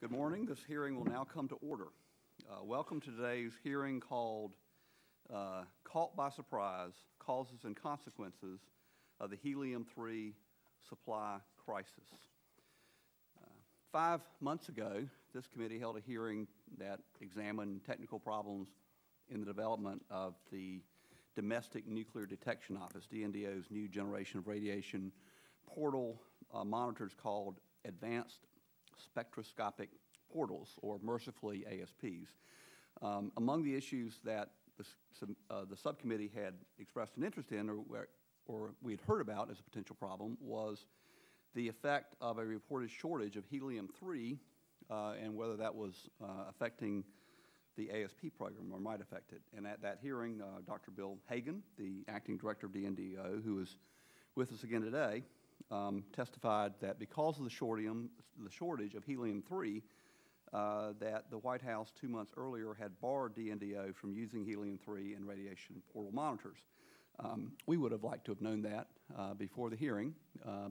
Good morning. This hearing will now come to order. Welcome to today's hearing called Caught by Surprise, Causes and Consequences of the Helium-3 Supply Crisis. 5 months ago, this committee held a hearing that examined technical problems in the development of the Domestic Nuclear Detection Office, DNDO's new generation of radiation portal monitors called Advanced Spectroscopic Portals, or mercifully ASPs. Among the issues that the subcommittee had expressed an interest in, or we had heard about as a potential problem, was the effect of a reported shortage of helium-3 and whether that was affecting the ASP program or might affect it. And at that hearing, Dr. Bill Hagan, the acting director of DNDO, who is with us again today, testified that because of the shortage of helium-3, that the White House 2 months earlier had barred DNDO from using helium-3 in radiation portal monitors. We would have liked to have known that before the hearing,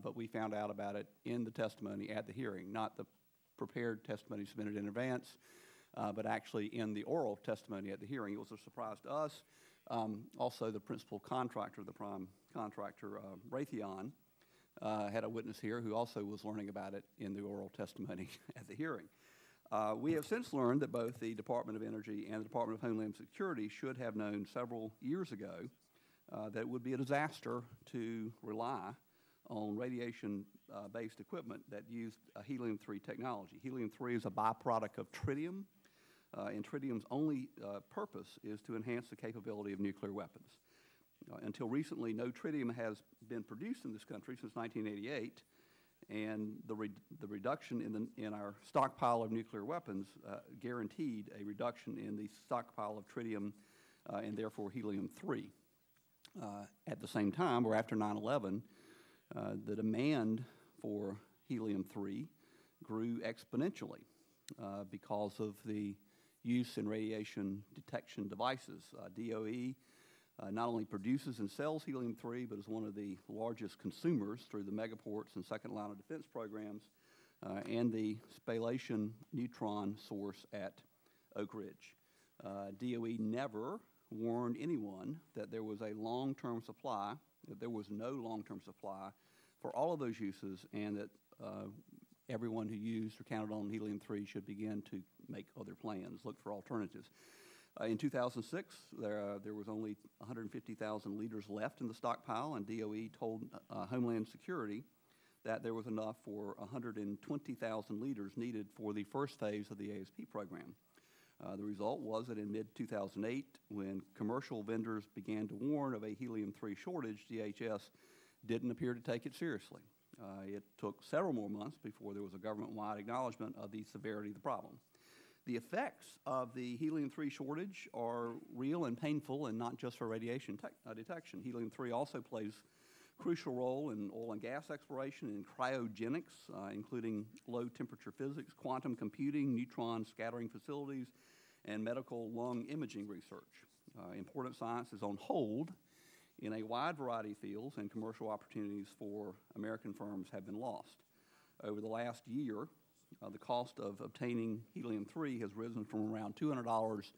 but we found out about it in the testimony at the hearing, not the prepared testimony submitted in advance, but actually in the oral testimony at the hearing. It was a surprise to us. Also, the principal contractor, the prime contractor, Raytheon, had a witness here who also was learning about it in the oral testimony at the hearing. We have since learned that both the Department of Energy and the Department of Homeland Security should have known several years ago that it would be a disaster to rely on radiation-based equipment that used helium-3 technology. Helium-3 is a byproduct of tritium, and tritium's only purpose is to enhance the capability of nuclear weapons. Until recently, no tritium has been produced in this country since 1988, and the reduction in our stockpile of nuclear weapons guaranteed a reduction in the stockpile of tritium and therefore helium-3. At the same time, or after 9/11, the demand for helium-3 grew exponentially because of the use in radiation detection devices. DOE not only produces and sells helium-3, but is one of the largest consumers through the megaports and second line of defense programs and the spallation neutron source at Oak Ridge. DOE never warned anyone that there was a long-term supply, that there was no long-term supply for all of those uses, and that everyone who used or counted on helium-3 should begin to make other plans, look for alternatives. In 2006, there was only 150,000 liters left in the stockpile, and DOE told Homeland Security that there was enough for 120,000 liters needed for the first phase of the ASP program. The result was that in mid-2008, when commercial vendors began to warn of a helium-3 shortage, DHS didn't appear to take it seriously. It took several more months before there was a government-wide acknowledgement of the severity of the problem. The effects of the helium-3 shortage are real and painful, and not just for radiation detection. Helium-3 also plays a crucial role in oil and gas exploration and cryogenics, including low-temperature physics, quantum computing, neutron scattering facilities, and medical lung imaging research. Important science is on hold in a wide variety of fields, and commercial opportunities for American firms have been lost. Over the last year, the cost of obtaining helium-3 has risen from around $200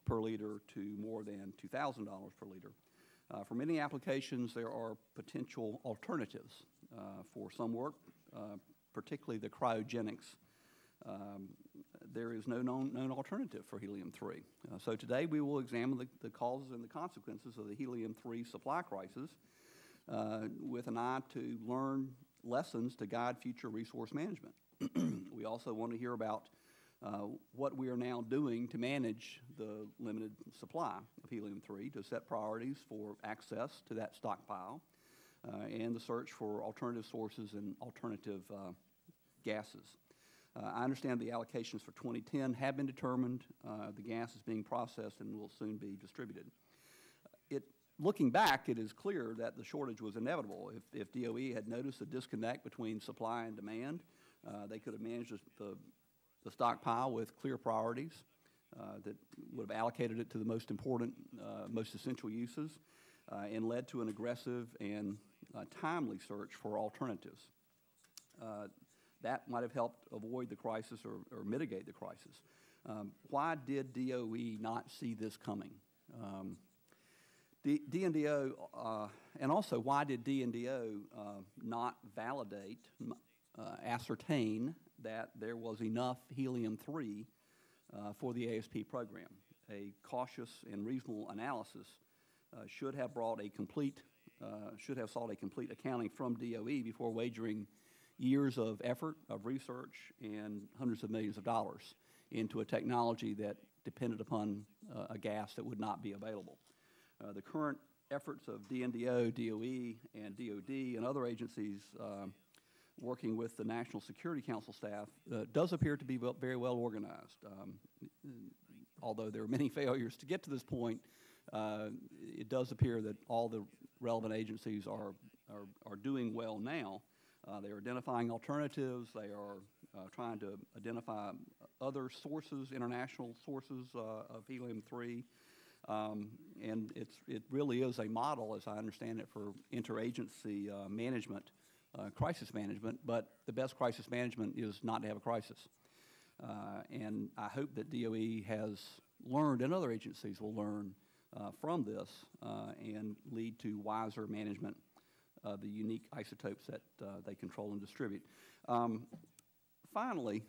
per liter to more than $2,000 per liter. For many applications, there are potential alternatives for some work, particularly the cryogenics. There is no known alternative for helium-3. So today we will examine the causes and the consequences of the helium-3 supply crisis with an eye to learn lessons to guide future resource management. We also want to hear about what we are now doing to manage the limited supply of helium-3, to set priorities for access to that stockpile, and the search for alternative sources and alternative gases. I understand the allocations for 2010 have been determined. The gas is being processed and will soon be distributed. Looking back, it is clear that the shortage was inevitable. If DOE had noticed a disconnect between supply and demand, they could have managed the stockpile with clear priorities that would have allocated it to the most important, most essential uses, and led to an aggressive and timely search for alternatives. that might have helped avoid the crisis or mitigate the crisis. Why did DOE not see this coming? DNDO, and also why did DNDO not validate, ascertain that there was enough helium-3 for the ASP program? A cautious and reasonable analysis should have sought a complete accounting from DOE before wagering years of effort, of research, and hundreds of millions of dollars into a technology that depended upon a gas that would not be available. The current efforts of DNDO, DOE, and DOD and other agencies working with the National Security Council staff does appear to be very well organized. Although there are many failures to get to this point, it does appear that all the relevant agencies are doing well now. They're identifying alternatives. They are trying to identify other sources, international sources of helium-3. And it really is a model, as I understand it, for interagency management, crisis management, but the best crisis management is not to have a crisis. And I hope that DOE has learned, and other agencies will learn from this and lead to wiser management of the unique isotopes that they control and distribute. Finally,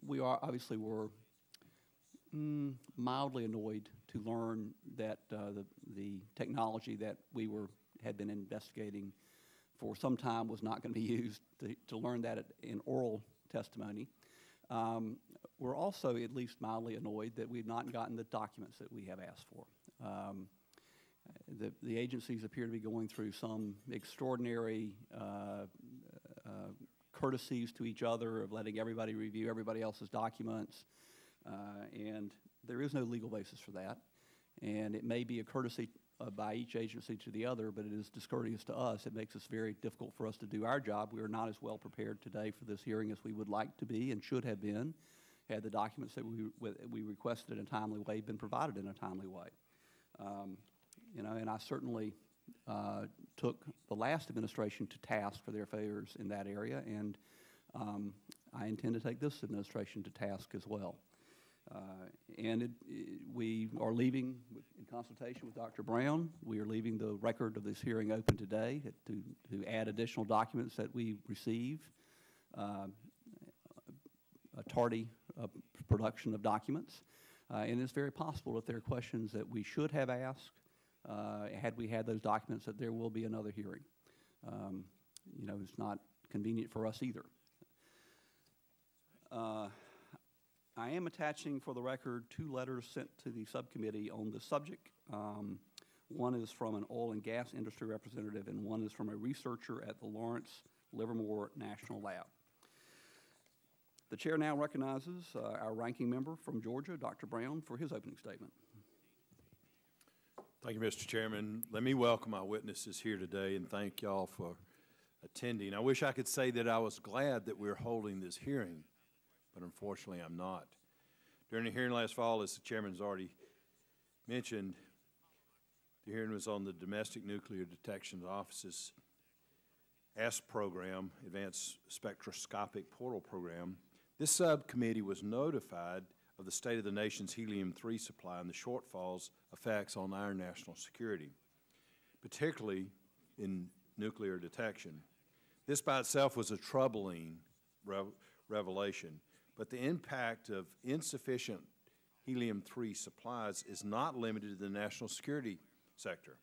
we obviously were mildly annoyed to learn that the technology that we had been investigating for some time was not going to be used, to learn that in oral testimony. We're also at least mildly annoyed that we've not gotten the documents that we have asked for. The agencies appear to be going through some extraordinary courtesies to each other of letting everybody review everybody else's documents, and there is no legal basis for that. And it may be a courtesy by each agency to the other, but it is discourteous to us. It makes it very difficult for us to do our job. We are not as well prepared today for this hearing as we would like to be and should have been, had the documents that we requested in a timely way been provided in a timely way. You know, and I certainly took the last administration to task for their failures in that area, and I intend to take this administration to task as well. We are leaving, in consultation with Dr. Brown, we are leaving the record of this hearing open today to add additional documents that we receive, a tardy production of documents. And it's very possible if there are questions that we should have asked, had we had those documents, that there will be another hearing. You know, it's not convenient for us either. I am attaching, for the record, 2 letters sent to the subcommittee on the subject. One is from an oil and gas industry representative, and one is from a researcher at the Lawrence Livermore National Lab. The chair now recognizes our ranking member from Georgia, Dr. Brown, for his opening statement. Thank you, Mr. Chairman. Let me welcome our witnesses here today and thank y'all for attending. I wish I could say that I was glad that we're holding this hearing, but unfortunately I'm not. During the hearing last fall, as the chairman's already mentioned, the hearing was on the Domestic Nuclear Detection Office's ASP program, Advanced Spectroscopic Portal Program. This subcommittee was notified of the state of the nation's helium-3 supply and the shortfalls effects on our national security, particularly in nuclear detection. This by itself was a troubling revelation, but the impact of insufficient helium-3 supplies is not limited to the national security sector.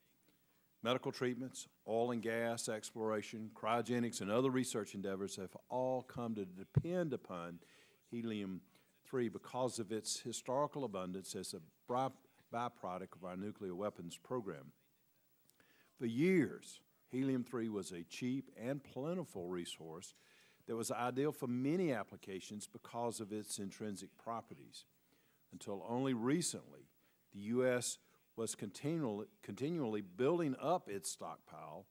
Medical treatments, oil and gas exploration, cryogenics, and other research endeavors have all come to depend upon helium-3 because of its historical abundance as a byproduct of our nuclear weapons program. For years, helium-3 was a cheap and plentiful resource that was ideal for many applications because of its intrinsic properties. Until only recently, the U.S. was continually building up its stockpile,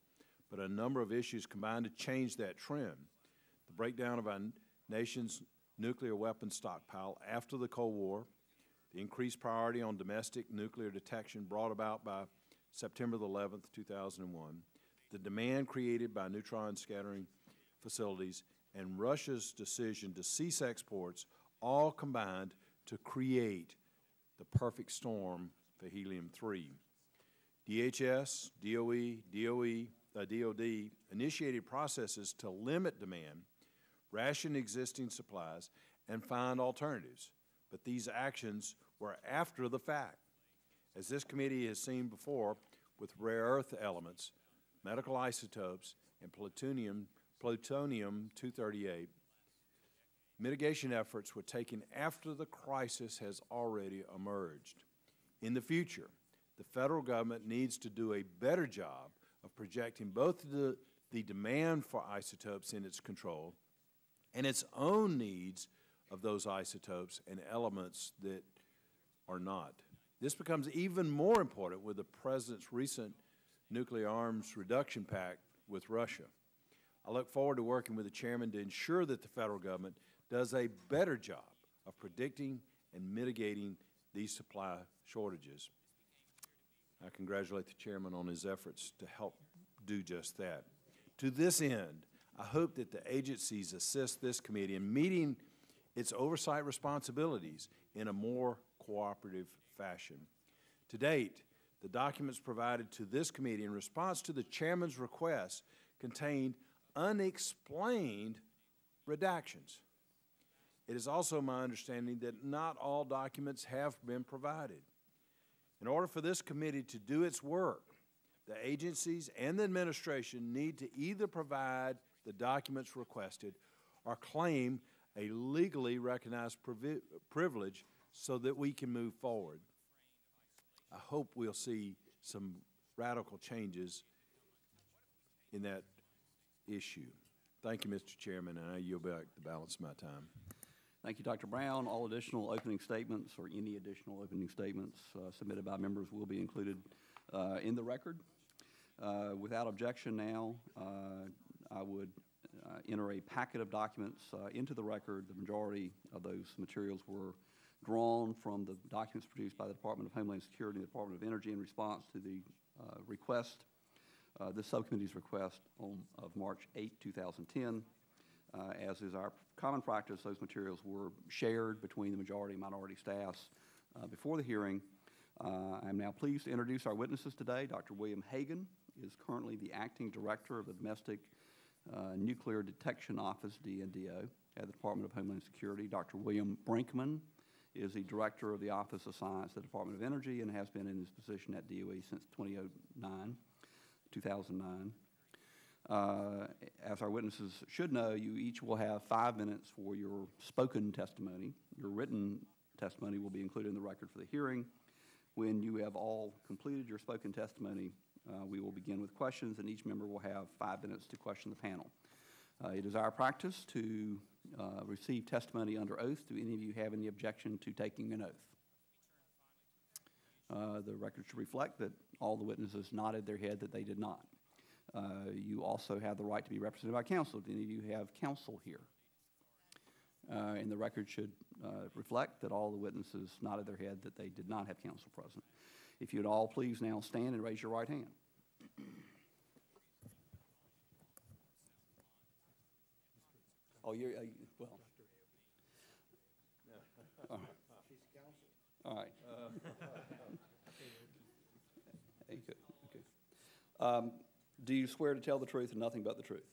but a number of issues combined to change that trend. The breakdown of our nation's nuclear weapons stockpile after the Cold War, the increased priority on domestic nuclear detection brought about by September 11th, 2001, the demand created by neutron scattering facilities, and Russia's decision to cease exports all combined to create the perfect storm for helium-3. DHS, DOE, DOD initiated processes to limit demand, ration existing supplies, and find alternatives. But these actions were after the fact. As this committee has seen before with rare earth elements, medical isotopes, and plutonium-238, mitigation efforts were taken after the crisis has already emerged. In the future, the federal government needs to do a better job of projecting both the demand for isotopes in its control and its own needs of those isotopes and elements that are not. This becomes even more important with the President's recent nuclear arms reduction pact with Russia. I look forward to working with the Chairman to ensure that the federal government does a better job of predicting and mitigating these supply shortages. I congratulate the Chairman on his efforts to help do just that. To this end, I hope that the agencies assist this committee in meeting its oversight responsibilities in a more cooperative fashion. To date, the documents provided to this committee in response to the Chairman's request contained unexplained redactions. It is also my understanding that not all documents have been provided. In order for this committee to do its work, the agencies and the administration need to either provide the documents requested or claim a legally recognized privilege so that we can move forward. I hope we'll see some radical changes in that issue. Thank you, Mr. Chairman, and I yield back the balance of my time. Thank you, Dr. Brown. All additional opening statements or any additional opening statements submitted by members will be included in the record. Without objection now, I would enter a packet of documents into the record. The majority of those materials were drawn from the documents produced by the Department of Homeland Security and the Department of Energy in response to the request, this subcommittee's request of March 8, 2010. As is our common practice, those materials were shared between the majority and minority staffs before the hearing. I'm now pleased to introduce our witnesses today. Dr. William Hagan is currently the Acting Director of the Domestic Nuclear Detection Office, DNDO, at the Department of Homeland Security. Dr. William Brinkman is the Director of the Office of Science at the Department of Energy and has been in his position at DOE since 2009. As our witnesses should know, you each will have 5 minutes for your spoken testimony. Your written testimony will be included in the record for the hearing. When you have all completed your spoken testimony, we will begin with questions, and each member will have 5 minutes to question the panel. It is our practice to receive testimony under oath. Do any of you have any objection to taking an oath? The record should reflect that all the witnesses nodded their head that they did not. You also have the right to be represented by counsel. Do any of you have counsel here? And the record should reflect that all the witnesses nodded their head that they did not have counsel present. If you'd all please now stand and raise your right hand. Oh, you're, well. All right. Okay. Do you swear to tell the truth and nothing but the truth?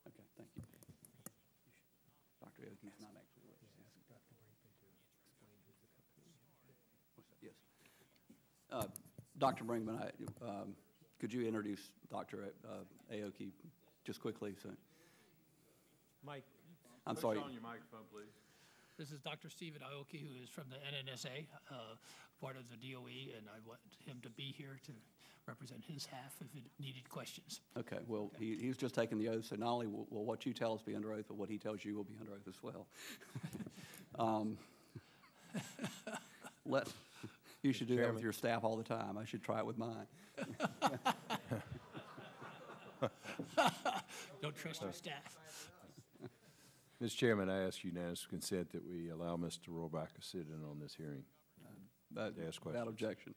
Okay, thank you. Dr. Aoki's not actually with us. Yes. Dr. Brinkman, could you introduce Dr. Aoki just quickly? So. Mike. I'm sorry. On your microphone, please. This is Dr. Stephen Aoki, who is from the NNSA, part of the DOE, and I want him to be here to represent his half if it needed questions. Okay, well, he's just taken the oath, so not only will what you tell us be under oath, but what he tells you will be under oath as well. You should do that with your staff all the time. I should try it with mine. Don't trust your staff. Mr. Chairman, I ask unanimous consent that we allow Mr. Rohrbach to sit in on this hearing to ask questions. Without objection.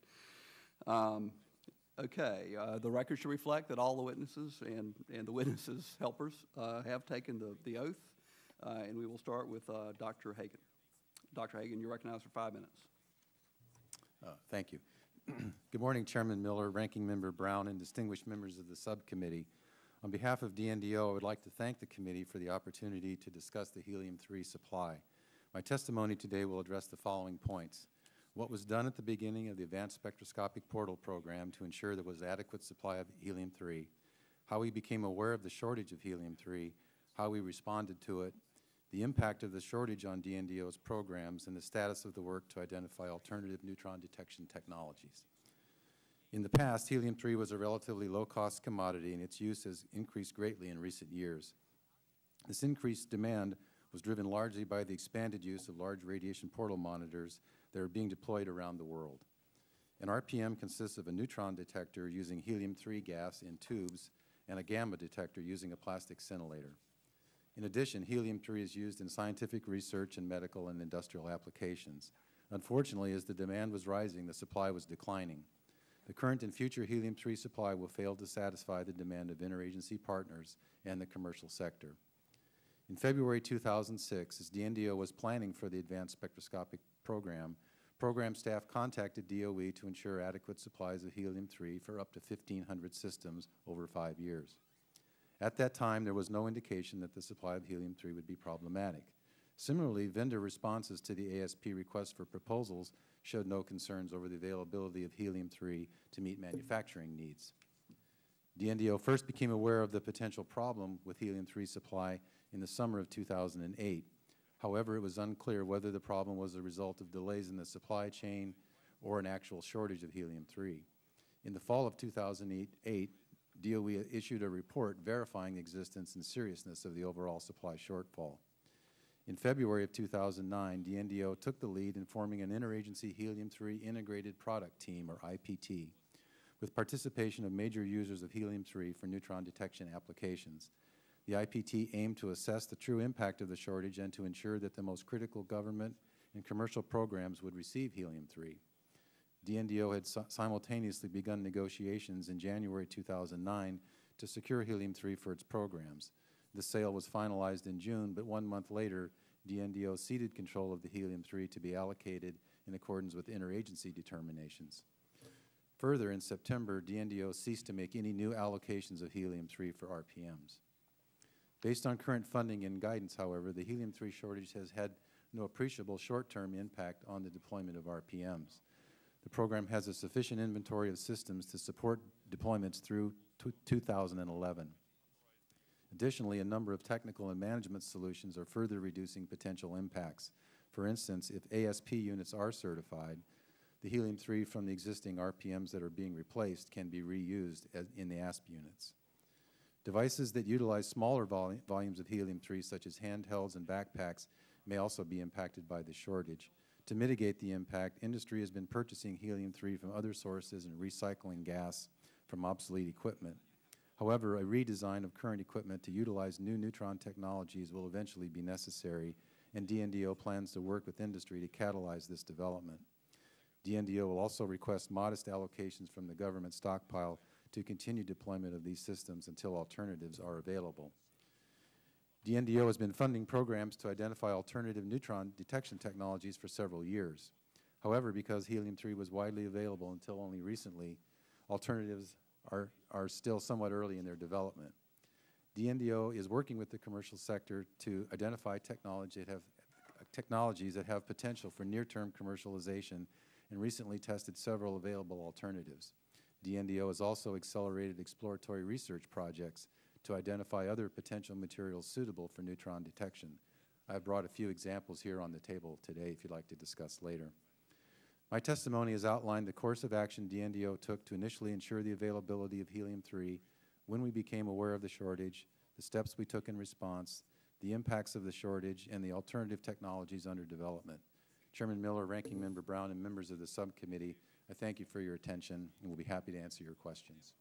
Okay, the record should reflect that all the witnesses and the witnesses' helpers have taken the oath, and we will start with Dr. Hagan. Dr. Hagan, you're recognized for 5 minutes. Thank you. Good morning, Chairman Miller, Ranking Member Brown, and distinguished members of the subcommittee. On behalf of DNDO, I would like to thank the committee for the opportunity to discuss the helium-3 supply. My testimony today will address the following points: what was done at the beginning of the Advanced Spectroscopic Portal program to ensure there was adequate supply of helium-3, how we became aware of the shortage of helium-3, how we responded to it, the impact of the shortage on DNDO's programs, and the status of the work to identify alternative neutron detection technologies. In the past, helium-3 was a relatively low-cost commodity, and its use has increased greatly in recent years. This increased demand was driven largely by the expanded use of large radiation portal monitors that are being deployed around the world. An RPM consists of a neutron detector using helium-3 gas in tubes and a gamma detector using a plastic scintillator. In addition, helium-3 is used in scientific research and medical and industrial applications. Unfortunately, as the demand was rising, the supply was declining. The current and future helium-3 supply will fail to satisfy the demand of interagency partners and the commercial sector. In February 2006, as DNDO was planning for the Advanced Spectroscopic Program, program staff contacted DOE to ensure adequate supplies of helium-3 for up to 1,500 systems over 5 years. At that time, there was no indication that the supply of helium-3 would be problematic. Similarly, vendor responses to the ASP request for proposals showed no concerns over the availability of helium-3 to meet manufacturing needs. DNDO first became aware of the potential problem with helium-3 supply in the summer of 2008. However, it was unclear whether the problem was a result of delays in the supply chain or an actual shortage of helium-3. In the fall of 2008, DOE issued a report verifying the existence and seriousness of the overall supply shortfall. In February of 2009, DNDO took the lead in forming an interagency helium-3 integrated product team, or IPT, with participation of major users of helium-3 for neutron detection applications. The IPT aimed to assess the true impact of the shortage and to ensure that the most critical government and commercial programs would receive helium-3. DNDO had simultaneously begun negotiations in January 2009 to secure helium-3 for its programs. The sale was finalized in June, but 1 month later, DNDO ceded control of the helium-3 to be allocated in accordance with interagency determinations. Further, in September, DNDO ceased to make any new allocations of helium-3 for RPMs. Based on current funding and guidance, however, the helium-3 shortage has had no appreciable short-term impact on the deployment of RPMs. The program has a sufficient inventory of systems to support deployments through 2011. Additionally, a number of technical and management solutions are further reducing potential impacts. For instance, if ASP units are certified, the helium-3 from the existing RPMs that are being replaced can be reused in the ASP units. Devices that utilize smaller volumes of helium-3, such as handhelds and backpacks, may also be impacted by the shortage. To mitigate the impact, industry has been purchasing helium-3 from other sources and recycling gas from obsolete equipment. However, a redesign of current equipment to utilize new neutron technologies will eventually be necessary, and DNDO plans to work with industry to catalyze this development. DNDO will also request modest allocations from the government stockpile to continue deployment of these systems until alternatives are available. DNDO has been funding programs to identify alternative neutron detection technologies for several years. However, because helium-3 was widely available until only recently, alternatives are still somewhat early in their development. DNDO is working with the commercial sector to identify technologies that have potential for near-term commercialization and recently tested several available alternatives. DNDO has also accelerated exploratory research projects to identify other potential materials suitable for neutron detection. I've brought a few examples here on the table today if you'd like to discuss later. My testimony has outlined the course of action DNDO took to initially ensure the availability of helium-3, when we became aware of the shortage, the steps we took in response, the impacts of the shortage, and the alternative technologies under development. Chairman Miller, Ranking Member Brown, and members of the subcommittee, I thank you for your attention, and we'll be happy to answer your questions.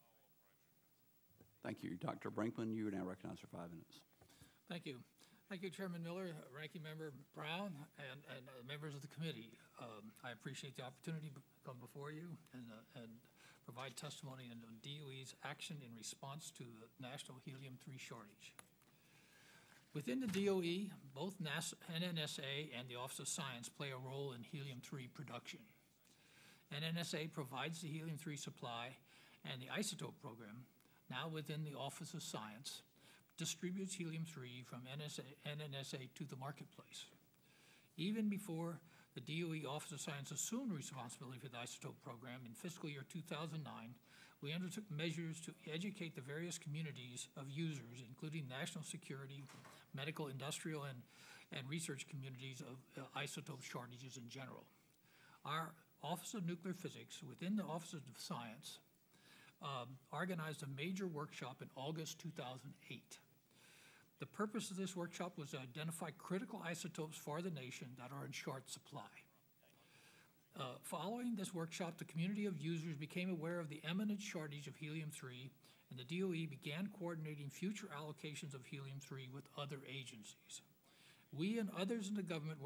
Thank you. Dr. Brinkman, you are now recognized for 5 minutes. Thank you. Thank you, Chairman Miller, Ranking Member Brown, and members of the committee. I appreciate the opportunity to come before you and provide testimony on the DOE's action in response to the national helium-3 shortage. Within the DOE, both NASA, NNSA and the Office of Science play a role in helium-3 production. NNSA provides the helium-3 supply, and the Isotope program, now within the Office of Science, distributes helium-3 from NNSA to the marketplace. Even before the DOE Office of Science assumed responsibility for the Isotope program in fiscal year 2009, we undertook measures to educate the various communities of users, including national security, medical, industrial, and research communities of isotope shortages in general. Our Office of Nuclear Physics, within the Office of Science, organized a major workshop in August 2008. The purpose of this workshop was to identify critical isotopes for the nation that are in short supply. Following this workshop, the community of users became aware of the imminent shortage of helium-3, and the DOE began coordinating future allocations of helium-3 with other agencies. We and others in the government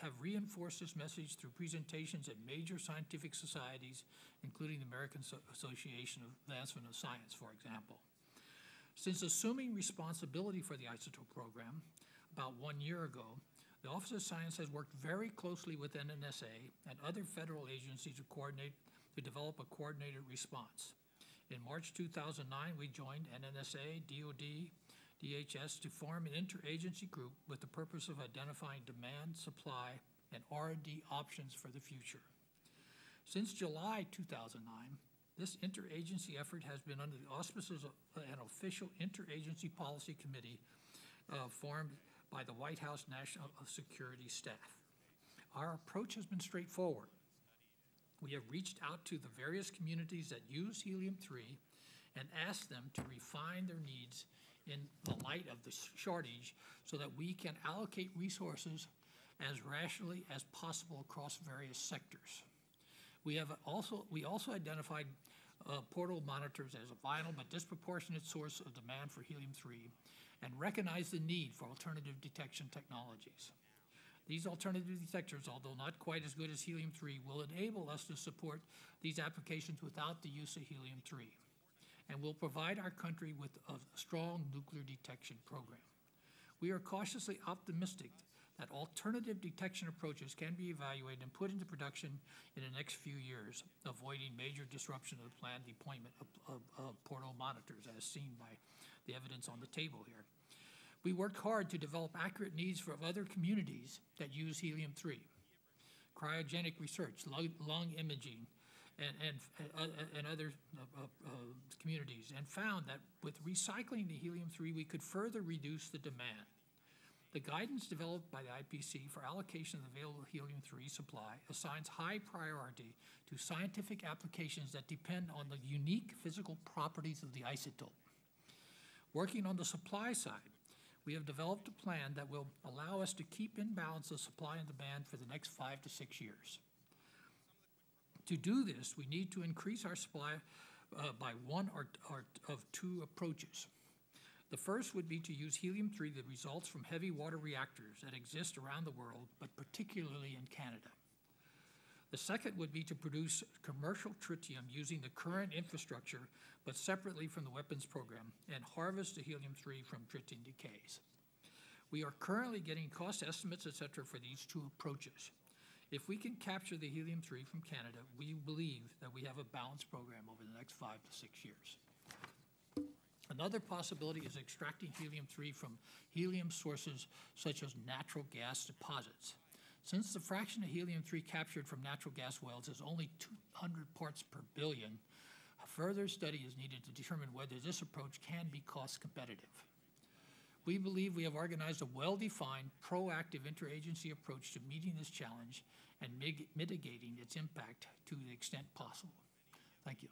have reinforced this message through presentations at major scientific societies, including the American Association of Advancement of Science, for example. Since assuming responsibility for the Isotope program about 1 year ago, the Office of Science has worked very closely with NNSA and other federal agencies to develop a coordinated response. In March 2009, we joined NNSA, DOD, DHS to form an interagency group with the purpose of identifying demand, supply, and R&D options for the future. Since July 2009, this interagency effort has been under the auspices of an official interagency policy committee formed by the White House National Security Staff. Our approach has been straightforward. We have reached out to the various communities that use helium-3 and asked them to refine their needs in the light of the shortage so that we can allocate resources as rationally as possible across various sectors. We also identified portal monitors as a vital but disproportionate source of demand for helium-3 and recognized the need for alternative detection technologies. These alternative detectors, although not quite as good as helium-3, will enable us to support these applications without the use of helium-3 and will provide our country with a strong nuclear detection program. We are cautiously optimistic that alternative detection approaches can be evaluated and put into production in the next few years, avoiding major disruption of the planned deployment of portal monitors, as seen by the evidence on the table here. We worked hard to develop accurate needs for other communities that use helium-3, cryogenic research, lung imaging, and other communities, and found that with recycling the helium-3, we could further reduce the demand. The guidance developed by the IPC for allocation of available helium-3 supply assigns high priority to scientific applications that depend on the unique physical properties of the isotope. Working on the supply side, we have developed a plan that will allow us to keep in balance the supply and demand for the next 5 to 6 years. To do this, we need to increase our supply by one or of two approaches. The first would be to use helium-3 that results from heavy water reactors that exist around the world, but particularly in Canada. The second would be to produce commercial tritium using the current infrastructure, but separately from the weapons program, and harvest the helium-3 from tritium decays. We are currently getting cost estimates, et cetera, for these two approaches. If we can capture the helium-3 from Canada, we believe that we have a balanced program over the next 5 to 6 years. Another possibility is extracting helium-3 from helium sources such as natural gas deposits. Since the fraction of helium-3 captured from natural gas wells is only 200 parts per billion, a further study is needed to determine whether this approach can be cost competitive. We believe we have organized a well-defined, proactive interagency approach to meeting this challenge and mitigating its impact to the extent possible. Thank you.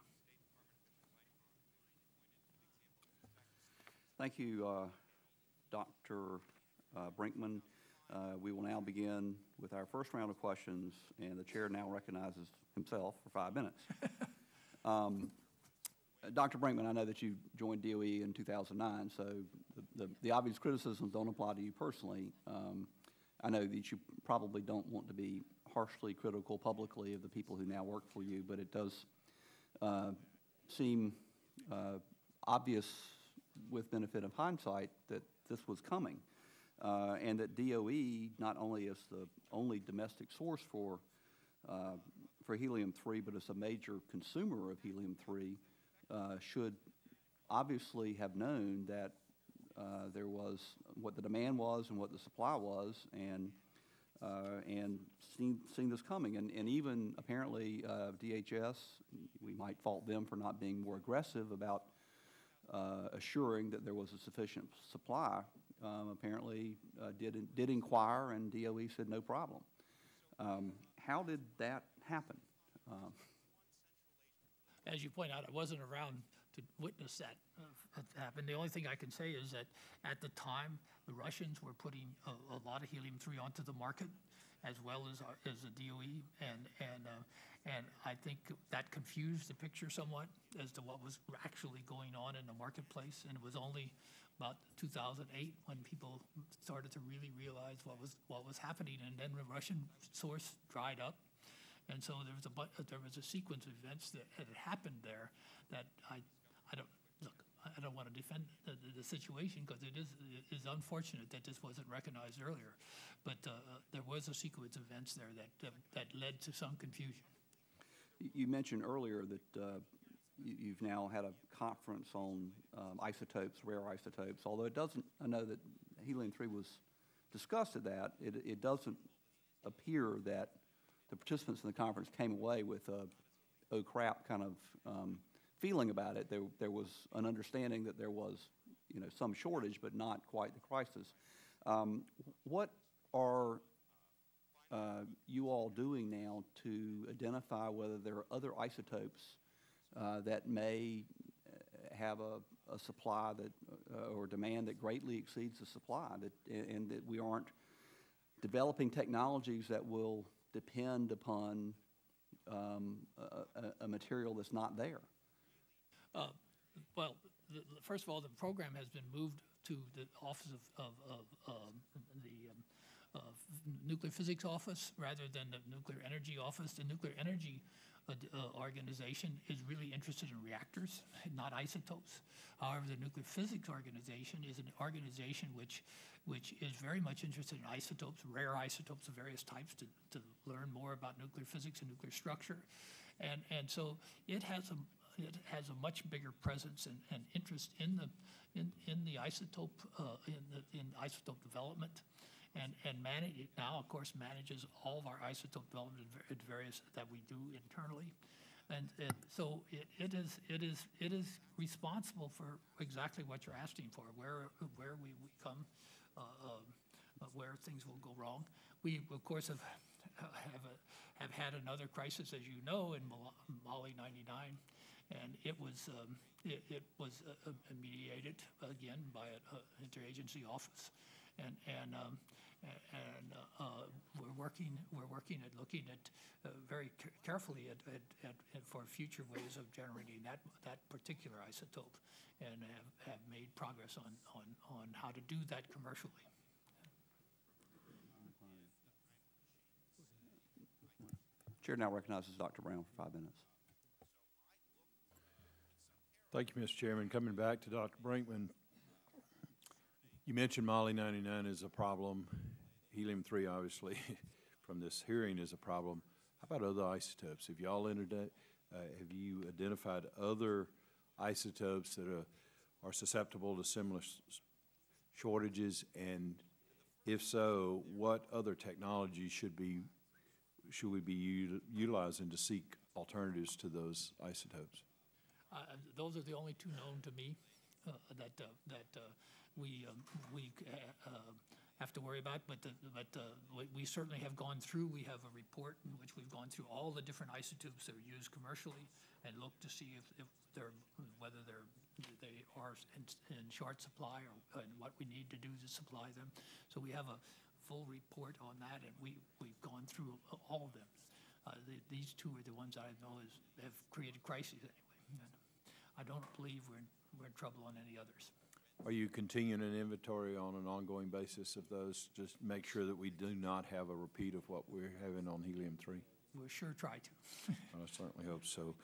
Thank you, Dr. Brinkman. We will now begin with our first round of questions, and the chair now recognizes himself for 5 minutes. Dr. Brinkman, I know that you joined DOE in 2009, so the obvious criticisms don't apply to you personally. I know that you probably don't want to be harshly critical publicly of the people who now work for you, but it does seem obvious with benefit of hindsight that this was coming, and that DOE, not only is the only domestic source for helium-3, but as a major consumer of helium-3, should obviously have known that there was what the demand was and what the supply was, and seen this coming. And even apparently DHS, we might fault them for not being more aggressive about assuring that there was a sufficient supply, apparently did inquire, and DOE said no problem. How did that happen? As you point out, I wasn't around to witness that happen. The only thing I can say is that at the time, the Russians were putting a lot of helium-3 onto the market, as well as the DOE, and I think that confused the picture somewhat as to what was actually going on in the marketplace. And it was only about 2008 when people started to really realize what was happening, and then the Russian source dried up. And so there was a sequence of events that had happened there that I don't want to defend the situation, because it is unfortunate that this wasn't recognized earlier, but there was a sequence of events there that led to some confusion. You mentioned earlier that you've now had a conference on isotopes, rare isotopes. Although it doesn't, I know that helium-3 was discussed at that. It doesn't appear that the participants in the conference came away with a oh crap kind of feeling about it. There was an understanding that there was, some shortage, but not quite the crisis. What are you all doing now to identify whether there are other isotopes that may have a supply that or demand that greatly exceeds the supply, and that we aren't developing technologies that will depend upon a material that's not there? Well, first of all, the program has been moved to the Office of the Nuclear Physics Office rather than the Nuclear Energy Office. The Nuclear Energy Organization is really interested in reactors, not isotopes. However, the Nuclear Physics Organization is an organization which is very much interested in isotopes, rare isotopes of various types, to learn more about nuclear physics and nuclear structure, and so it has a much bigger presence and interest in the isotope in isotope development, and it now, of course, manages all of our isotope development at various that we do internally, and so it is responsible for exactly what you're asking for, where we come, where things will go wrong. We, of course, have had another crisis, as you know, in Molly 99. And it was mediated again by an interagency office, and we're working at looking at very carefully at for future ways of generating that particular isotope, and have made progress on how to do that commercially. Chair now recognizes Dr. Brown for 5 minutes. Thank you, Mr. Chairman. Coming back to Dr. Brinkman, you mentioned Molly 99 is a problem. Helium-3, obviously, from this hearing is a problem. How about other isotopes? Have y'all have you identified other isotopes that are susceptible to similar shortages? And if so, what other technologies should we be utilizing to seek alternatives to those isotopes? Those are the only two known to me that we have to worry about. But we certainly have gone through. We have a report in which we've gone through all the different isotopes that are used commercially and looked to see whether they are in short supply, or and what we need to do to supply them. So we have a full report on that, and we've gone through all of them. These two are the ones I know have created crises anyway. I don't believe we're in trouble on any others. Are you continuing an inventory on an ongoing basis of those, just make sure that we do not have a repeat of what we're having on helium-3? We'll sure try to. I certainly hope so.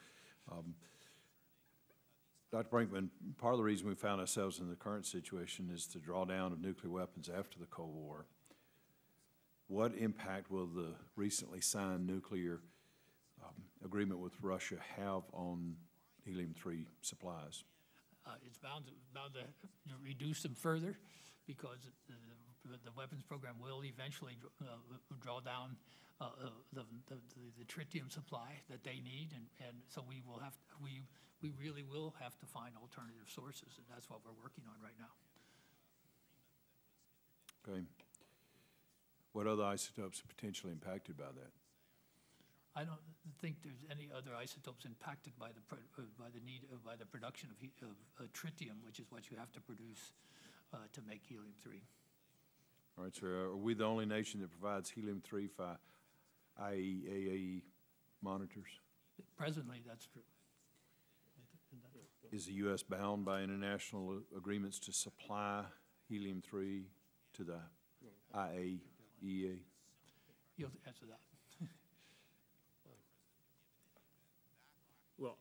Dr. Brinkman, part of the reason we found ourselves in the current situation is the drawdown of nuclear weapons after the Cold War. What impact will the recently signed nuclear agreement with Russia have on helium-3 supplies? It's bound to reduce them further because the weapons program will eventually draw down the tritium supply that they need, and so we really will have to find alternative sources, and that's what we're working on right now. Okay. What other isotopes are potentially impacted by that? I don't think there's any other isotopes impacted by the production of tritium, which is what you have to produce to make helium-3. All right, sir. Are we the only nation that provides helium-3 for IAEA monitors? Presently, that's true. Is the U.S. bound by international agreements to supply helium-3 to the IAEA? You'll answer that. Well,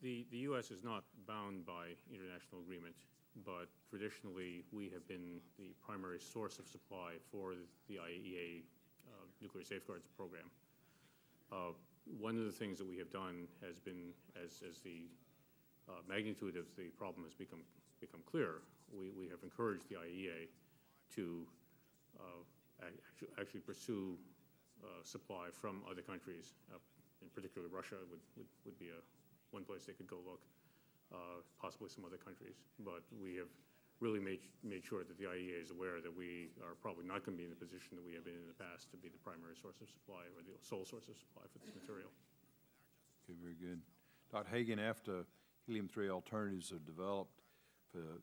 the U.S. is not bound by international agreement, but traditionally we have been the primary source of supply for the IAEA Nuclear Safeguards Program. One of the things that we have done has been, as the magnitude of the problem has become clear, we have encouraged the IAEA to actually pursue supply from other countries. In particular, Russia would be one place they could go look, possibly some other countries. But we have really made sure that the IAEA is aware that we are probably not going to be in the position that we have been in the past to be the primary source of supply or the sole source of supply for this material. Okay, very good. Dr. Hagan, after helium-3 alternatives are developed for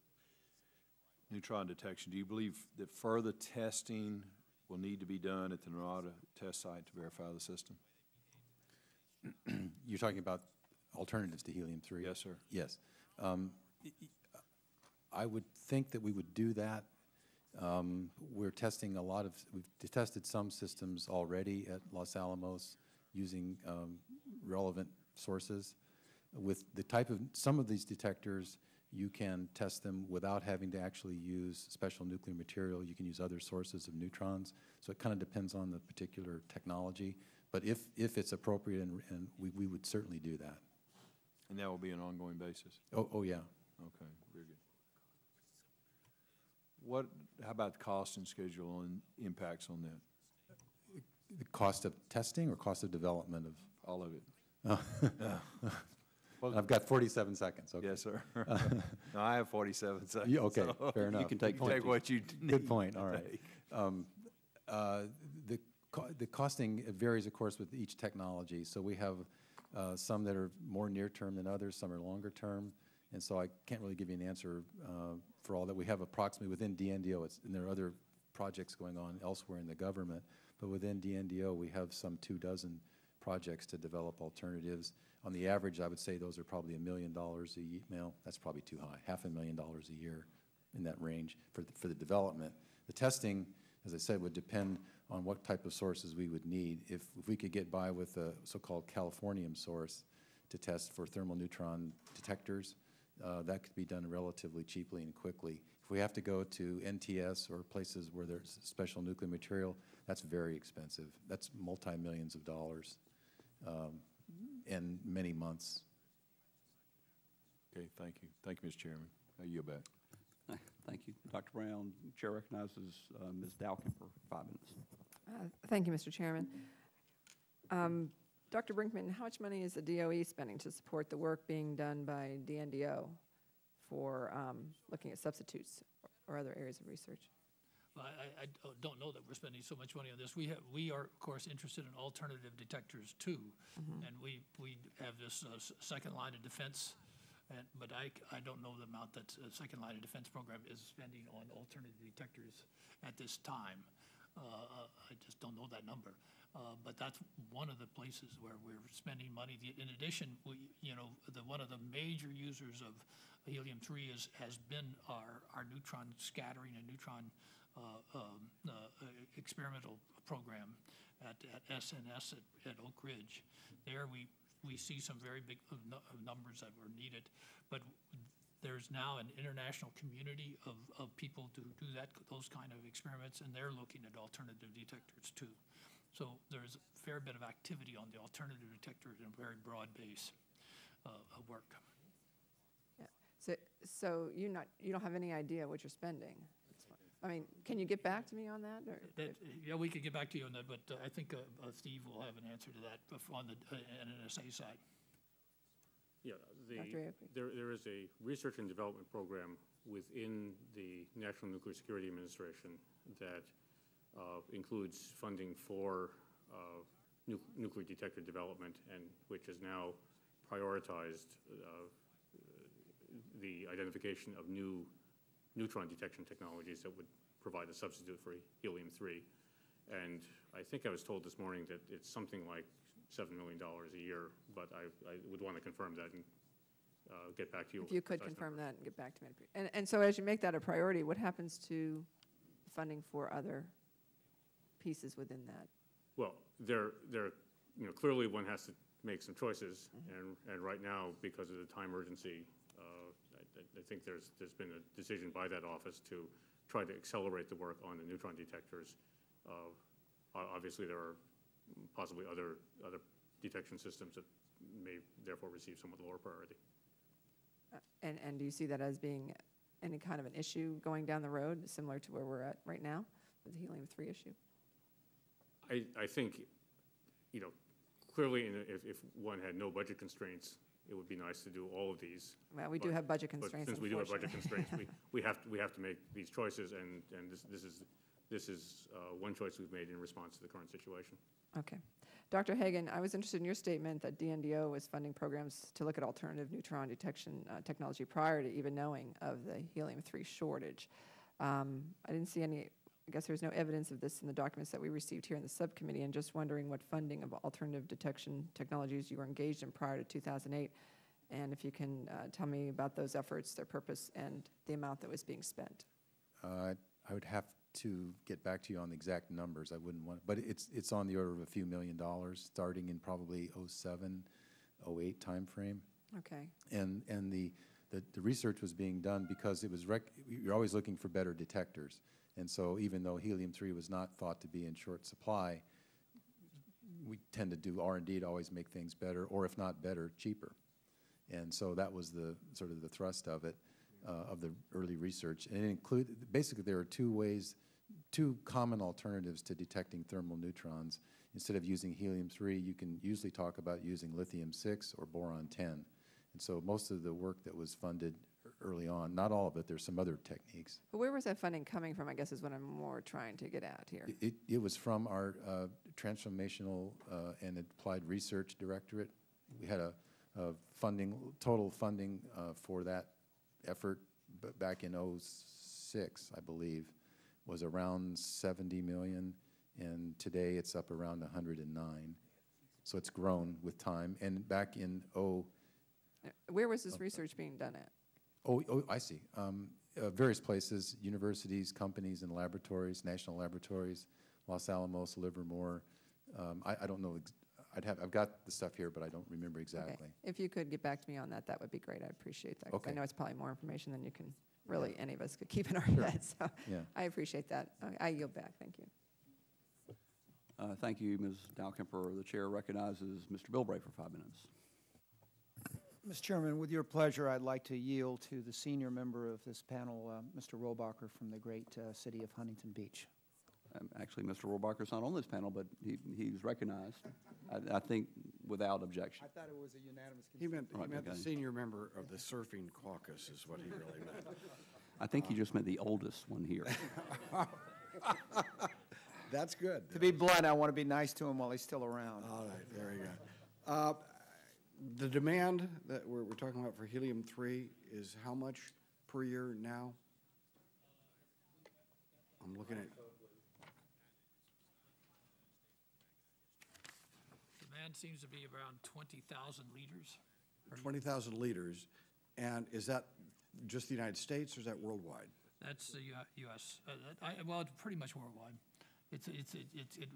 neutron detection, do you believe that further testing will need to be done at the Nevada test site to verify the system? You're talking about alternatives to helium-3? Yes, sir. Yes. I would think that we would do that. We're testing we've tested some systems already at Los Alamos using relevant sources. With the type of, some of these detectors, you can test them without having to actually use special nuclear material. You can use other sources of neutrons. So it kind of depends on the particular technology. But if it's appropriate, and we would certainly do that. And that will be an ongoing basis? Oh yeah. Okay, very good. How about the cost and schedule and impacts on that? The cost of testing or cost of development of? All of it. Well, I've got 47 seconds. Okay. Yes, sir. No, I have 47 seconds. Okay, so fair enough. You can take what you need. Good point. All right. The costing varies, of course, with each technology. So we have some that are more near-term than others. Some are longer-term. And so I can't really give you an answer for all that. We have approximately within DNDO, and there are other projects going on elsewhere in the government, but within DNDO we have some 24 projects to develop alternatives. On the average, I would say those are probably $1 million a year. Well, that's probably too high. $500,000 a year, in that range for the development. The testing, as I said, would depend on what type of sources we would need. If we could get by with a so-called Californium source to test for thermal neutron detectors, that could be done relatively cheaply and quickly. If we have to go to NTS or places where there's special nuclear material, that's very expensive. That's multi-millions of dollars and many months. Okay, thank you. Thank you, Mr. Chairman. I yield back. Thank you, Dr. Brown. Chair recognizes Ms. Dowkin for 5 minutes. Thank you, Mr. Chairman. Dr. Brinkman, how much money is the DOE spending to support the work being done by DNDO for looking at substitutes or other areas of research? Well, I don't know that we're spending so much money on this. We are, of course, interested in alternative detectors, too. And we have this second line of defense, but I don't know the amount that second line of defense program is spending on alternative detectors at this time. I just don't know that number. But that's one of the places where we're spending money. In addition, one of the major users of helium-3 has been our neutron scattering and neutron experimental program at SNS at Oak Ridge. There we we see some very big numbers that were needed, but there's now an international community of people to do those kind of experiments, and they're looking at alternative detectors too. So there's a fair bit of activity on the alternative detectors in a very broad base of work. Yeah. So you don't have any idea what you're spending? I mean, can you get back to me on that? Or Yeah, we could get back to you on that, but I think Steve will have an answer to that on the NNSA side. Yeah, there is a research and development program within the National Nuclear Security Administration that includes funding for nuclear detector development, and which has now prioritized the identification of new neutron detection technologies that would provide a substitute for helium-3. And I think I was told this morning that it's something like $7 million a year, but I would want to confirm that and get back to you. If you could confirm that and get back to me. And so as you make that a priority, what happens to funding for other pieces within that? Well, clearly one has to make some choices, and right now, because of the time urgency, I think there's been a decision by that office to try to accelerate the work on the neutron detectors. Obviously, there are possibly other detection systems that may therefore receive somewhat lower priority. And do you see that as being any kind of an issue going down the road, similar to where we're at right now with the helium-3 issue? I think, clearly, if one had no budget constraints, it would be nice to do all of these. Well, we do have budget constraints. But since we do have budget constraints, we have to make these choices, and this is one choice we've made in response to the current situation. Okay. Dr. Hagan, I was interested in your statement that DNDO was funding programs to look at alternative neutron detection technology prior to even knowing of the helium-3 shortage. I didn't see any, I guess there's no evidence of this in the documents that we received here in the subcommittee, and just wondering what funding of alternative detection technologies you were engaged in prior to 2008, and if you can tell me about those efforts, their purpose, and the amount that was being spent. I would have to get back to you on the exact numbers. I wouldn't want, but it's on the order of a few $1 million, starting in probably 07, 08 timeframe. Okay. And the research was being done because it was you're always looking for better detectors. And so even though helium-3 was not thought to be in short supply, we tend to do R&D to always make things better, or if not better, cheaper. And so that was the sort of the thrust of it, of the early research. And it included, basically there are two common alternatives to detecting thermal neutrons. Instead of using helium-3, you can usually talk about using lithium-6 or boron-10. And so most of the work that was funded early on, not all of it, there's some other techniques. But where was that funding coming from, I guess, is what I'm more trying to get at here. It was from our Transformational and Applied Research Directorate. We had a total funding for that effort back in 06, I believe, was around 70 million, and today it's up around 109. So it's grown with time. And back in where was this research being done at? Oh, I see. Various places, universities, companies, and laboratories, national laboratories, Los Alamos, Livermore. I don't know. I've got the stuff here, but I don't remember exactly. Okay. If you could get back to me on that, that would be great. I'd appreciate that. Okay. I know it's probably more information than you can really, any of us could keep in our Sure. heads. So Yeah. I appreciate that. I yield back. Thank you. Thank you, Ms. Dowkemper. The chair recognizes Mr. Bilbray for 5 minutes. Mr. Chairman, with your pleasure, I'd like to yield to the senior member of this panel, Mr. Rohrabacher from the great city of Huntington Beach. Actually, Mr. Rohrabacher's not on this panel, but he's recognized, I think, without objection. I thought it was a unanimous consent. He meant okay. the senior member of the surfing caucus is what he really meant. I think he just meant the oldest one here. That's good. To be blunt, I want to be nice to him while he's still around. All right, there you go. The demand that we're talking about for helium-3 is how much per year now? I'm looking at. Demand seems to be around 20,000 liters. 20,000 liters, and is that just the United States or is that worldwide? That's the U.S. Well, it's pretty much worldwide. It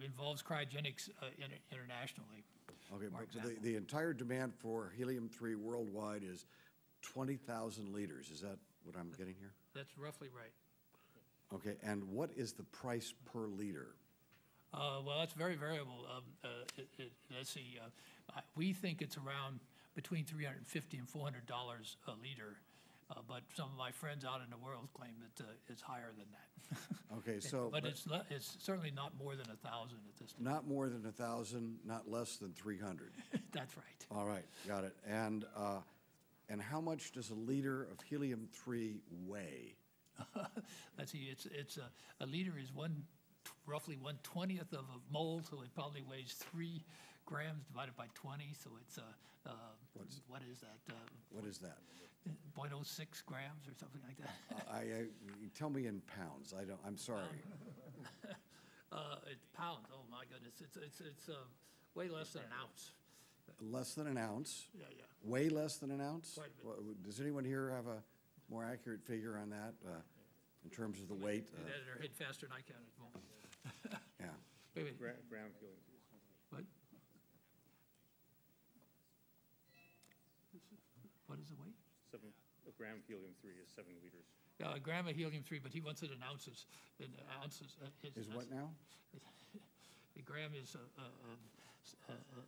involves cryogenics internationally. Okay, for but example. the entire demand for helium-3 worldwide is 20,000 liters. Is that what I'm getting here? That's roughly right. Okay, and what is the price per liter? Well, that's very variable. Let's see, we think it's around between $350 and $400 a liter, but some of my friends out in the world claim that it's higher than that. Okay, so. But it's certainly not more than 1,000 at this time. Not more than 1,000, not less than 300. That's right. All right, got it. And how much does a liter of helium-3 weigh? Let's see, a liter is roughly 1/20th of a mole, so it probably weighs 3 grams divided by 20, so it's what is that? What is that? 0.06 grams or something like that. You tell me in pounds. I'm sorry. It's pounds. Oh my goodness, it's way less than an ounce. Less than an ounce? Yeah. Way less than an ounce? Quite a bit. Well, does anyone here have a more accurate figure on that in terms of the weight? The editor hit faster than I can at the moment. Yeah. Wait. Gram helium-3. What? What is the weight? A gram of helium-3 is 7 liters. Yeah, a gram of helium-3, but he wants it in ounces. In ounces. Is what now? A gram is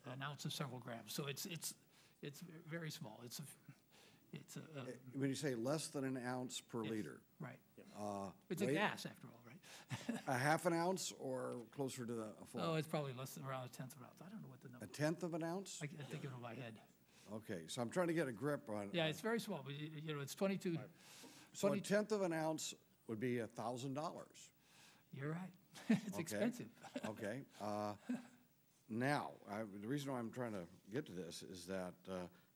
an ounce of several grams, so it's very small. When you say less than an ounce per Yes, liter, right. It's a weight- gas after all, right? a half an ounce or closer to a full? Oh, it's probably less than around 1/10 of an ounce. I don't know what the number. A tenth of an ounce? I think it in my head. Okay, so I'm trying to get a grip on. Yeah, it's very small, but it's 22. So a 22 tenth of an ounce would be $1,000. You're right. It's Okay. expensive. Okay. Now, the reason why I'm trying to get to this is that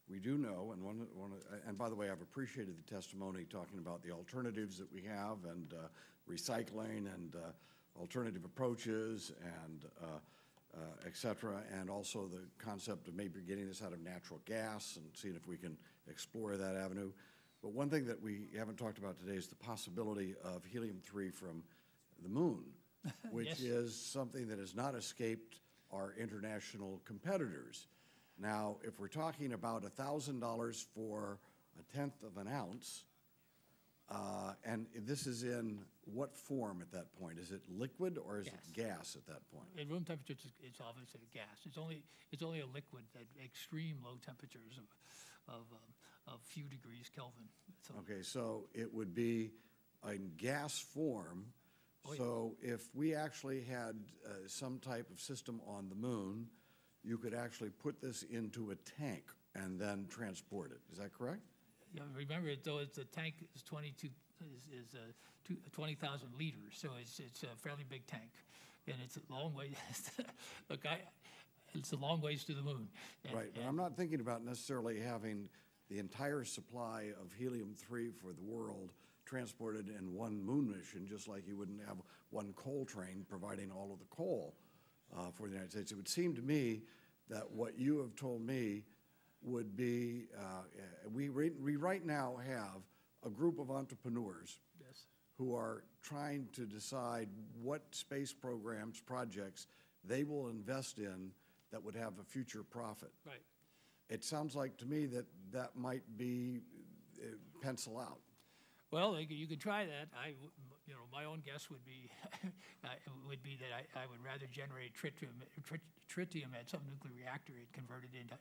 we do know, and by the way, I've appreciated the testimony talking about the alternatives that we have and recycling and alternative approaches and et cetera, and also the concept of maybe getting this out of natural gas and seeing if we can explore that avenue. But one thing that we haven't talked about today is the possibility of helium-3 from the moon, which Yes. is something that has not escaped our international competitors. Now, if we're talking about $1,000 for a tenth of an ounce, and this is in what form at that point? Is it liquid or is it gas at that point? At room temperature, it's obviously a gas. It's only a liquid at extreme low temperatures of few degrees Kelvin. So, Okay, so it would be in gas form. Oh, yeah. So if we actually had some type of system on the moon, you could actually put this into a tank and then transport it. Is that correct? yeah, remember, though, the tank is 20,000 liters, so it's a fairly big tank, and it's a long way. Look, it's a long ways to the moon. Right, but I'm not thinking about necessarily having the entire supply of helium-3 for the world transported in one moon mission, just like you wouldn't have one coal train providing all of the coal for the United States. It would seem to me that what you have told me would be, we right now have a group of entrepreneurs Yes. who are trying to decide what space programs, projects they will invest in that would have a future profit. Right. It sounds like to me that that might be pencil out. Well, you could try that. My own guess would be that I would rather generate tritium at some nuclear reactor and convert it into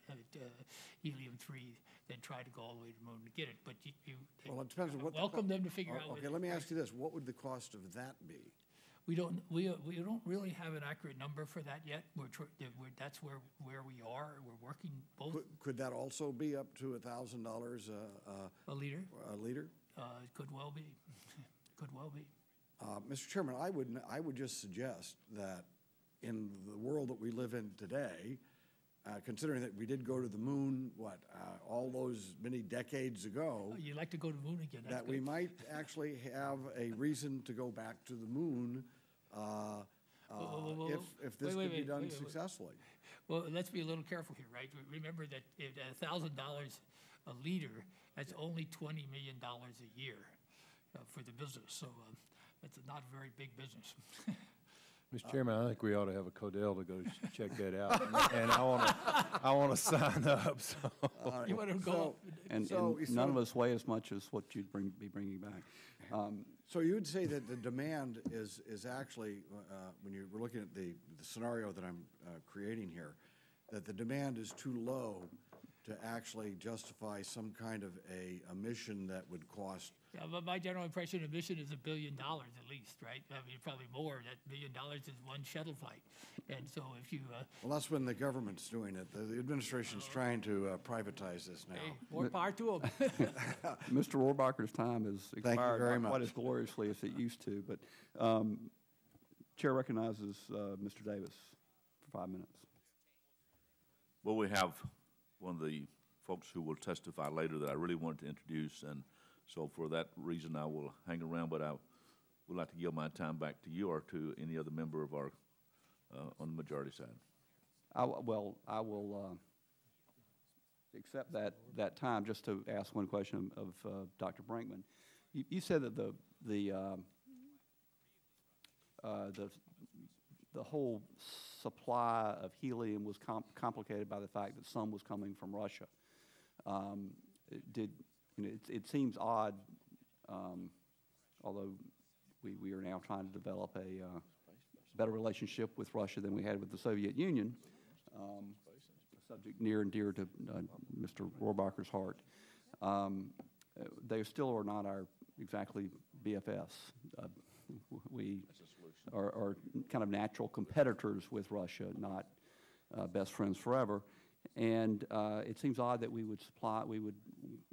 helium-3 than try to go all the way to the moon to get it. But Well, it depends on what. welcome them to figure out. Okay, let me ask you this: what would the cost of that be? We don't really have an accurate number for that yet. That's where we are. We're working both. Could that also be up to $1,000 A liter. a liter? It could well be. Could well be. Mr. Chairman, I would just suggest that in the world that we live in today, considering that we did go to the moon, all those many decades ago, You'd like to go to the moon again? That's that we good. might actually have a reason to go back to the moon if this could be done successfully. Well, let's be a little careful here, right? Remember that at $1,000 a liter, that's only $20 million a year for the business. So it's not a very big business. Mr. Chairman, I think we ought to have a Codell to go check that out, and I want to sign up, so. You want to go? And none of us weigh as much as what you'd be bringing back. So you would say that the demand is actually, when you were looking at the scenario that I'm creating here, that the demand is too low to actually justify some kind of a mission that would cost. Yeah, but my general impression of mission is $1 billion at least, right? I mean, probably more. That $1 billion is one shuttle flight. And so if you... Well, that's when the government's doing it. The administration's trying to privatize this now. Hey, more power to them. Mr. Rohrbacher's time has Thank you expired very not quite much. as gloriously as it used to, but Chair recognizes Mr. Davis for 5 minutes. Well, we have one of the folks who will testify later that I really wanted to introduce, and so for that reason I will hang around, but I would like to yield my time back to you or to any other member of our, on the majority side. I will accept that time just to ask one question of Dr. Brinkman. You said that the whole supply of helium was complicated by the fact that some was coming from Russia. It seems odd, although we are now trying to develop a better relationship with Russia than we had with the Soviet Union, a subject near and dear to Mr. Rohrbacher's heart. They still are not our exactly BFFs. We are kind of natural competitors with Russia, not best friends forever. And it seems odd that we would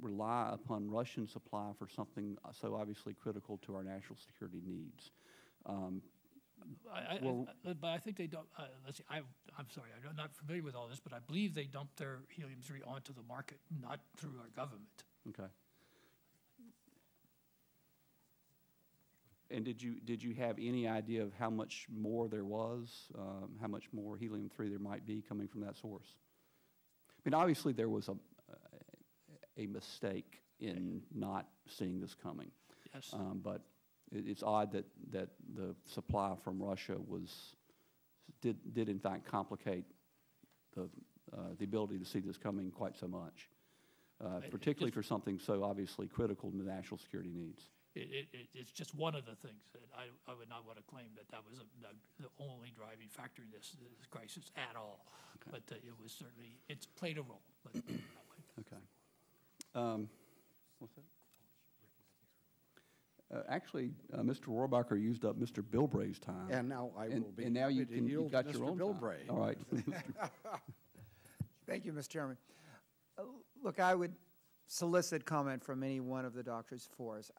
rely upon Russian supply for something so obviously critical to our national security needs. But I think they don't, let's see, I'm sorry, I'm not familiar with all this, but I believe they dumped their helium-3 onto the market, not through our government. Okay. And did you have any idea of how much more there was, how much more helium-3 there might be coming from that source? I mean, obviously there was a mistake in not seeing this coming. Yes. But it's odd that the supply from Russia did in fact complicate the ability to see this coming quite so much, particularly for something so obviously critical to national security needs. It's just one of the things that I would not want to claim that was the only driving factor in this crisis at all. Okay. But it was certainly, it's played a role. But that way. Okay. What's that? Actually, Mr. Rohrbacher used up Mr. Bilbray's time. And now I will be. And now you've got your own Bilbray. time. All right. Thank you, Mr. Chairman. Look, I would solicit comment from any one of the doctors for us.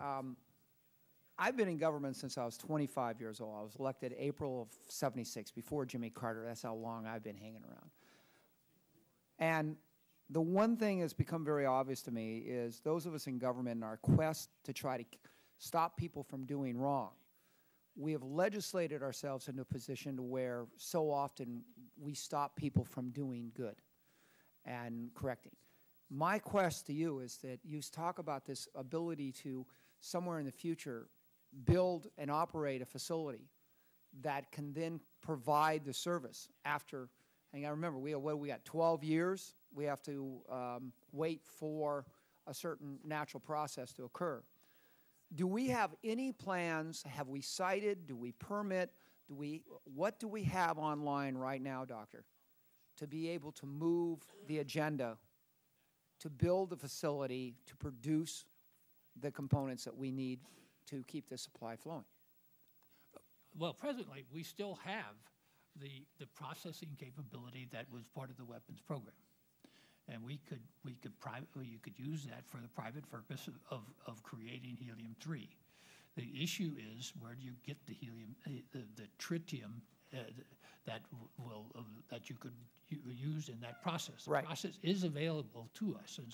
I've been in government since I was 25 years old. I was elected April of '76, before Jimmy Carter. That's how long I've been hanging around. And the one thing that's become very obvious to me is those of us in government, in our quest to try to stop people from doing wrong, we have legislated ourselves into a position to where so often we stop people from doing good and correcting. My quest to you is that you talk about this ability to, somewhere in the future, build and operate a facility that can then provide the service after, and I remember, we got 12 years. We have to wait for a certain natural process to occur. Do we have any plans? Have we cited? Do we permit? What do we have online right now, Doctor, to be able to move the agenda to build a facility to produce the components that we need to keep the supply flowing? Well, presently, we still have the processing capability that was part of the weapons program. And you could use that for the private purpose of creating helium-3. The issue is, where do you get the helium, the tritium that you could use in that process? The process is available to us, and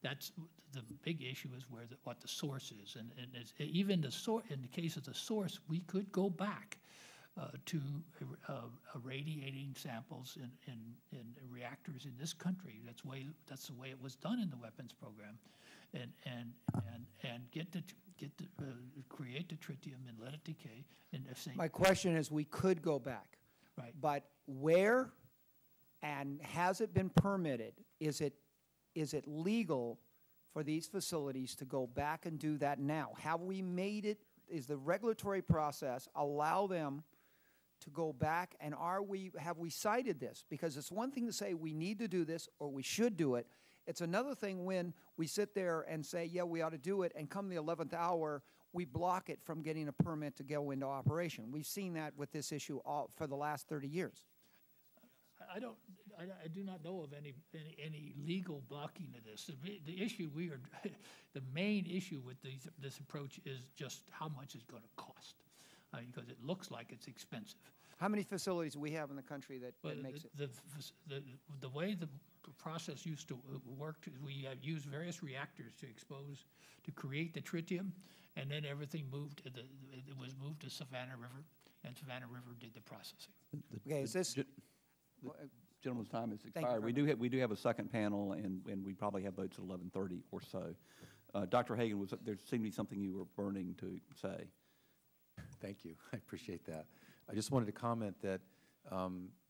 that's the big issue is what the source is, and even in the case of the source, we could go back to irradiating samples in reactors in this country. That's the way it was done in the weapons program, and create the tritium and let it decay. And if My question is, we could go back. Right. But where and has it been permitted? Is it legal for these facilities to go back and do that now? Have we made it, is the regulatory process allow them to go back, and have we cited this? Because it's one thing to say we need to do this or we should do it. It's another thing when we sit there and say, yeah, we ought to do it, and come the 11th hour, we block it from getting a permit to go into operation. We've seen that with this issue for the last 30 years. I do not know of any legal blocking of this. The issue the main issue with this approach is just how much it's going to cost, because it looks like it's expensive. How many facilities do we have in the country that makes it? The way the process used to work is we have used various reactors to create the tritium, and then everything it was moved to Savannah River, and Savannah River did the processing. Okay, is this? Gentleman's time has expired. We do have a second panel, and we probably have votes at 11:30 or so. Dr. Hagan, there seemed to be something you were burning to say. Thank you. I appreciate that. I just wanted to comment that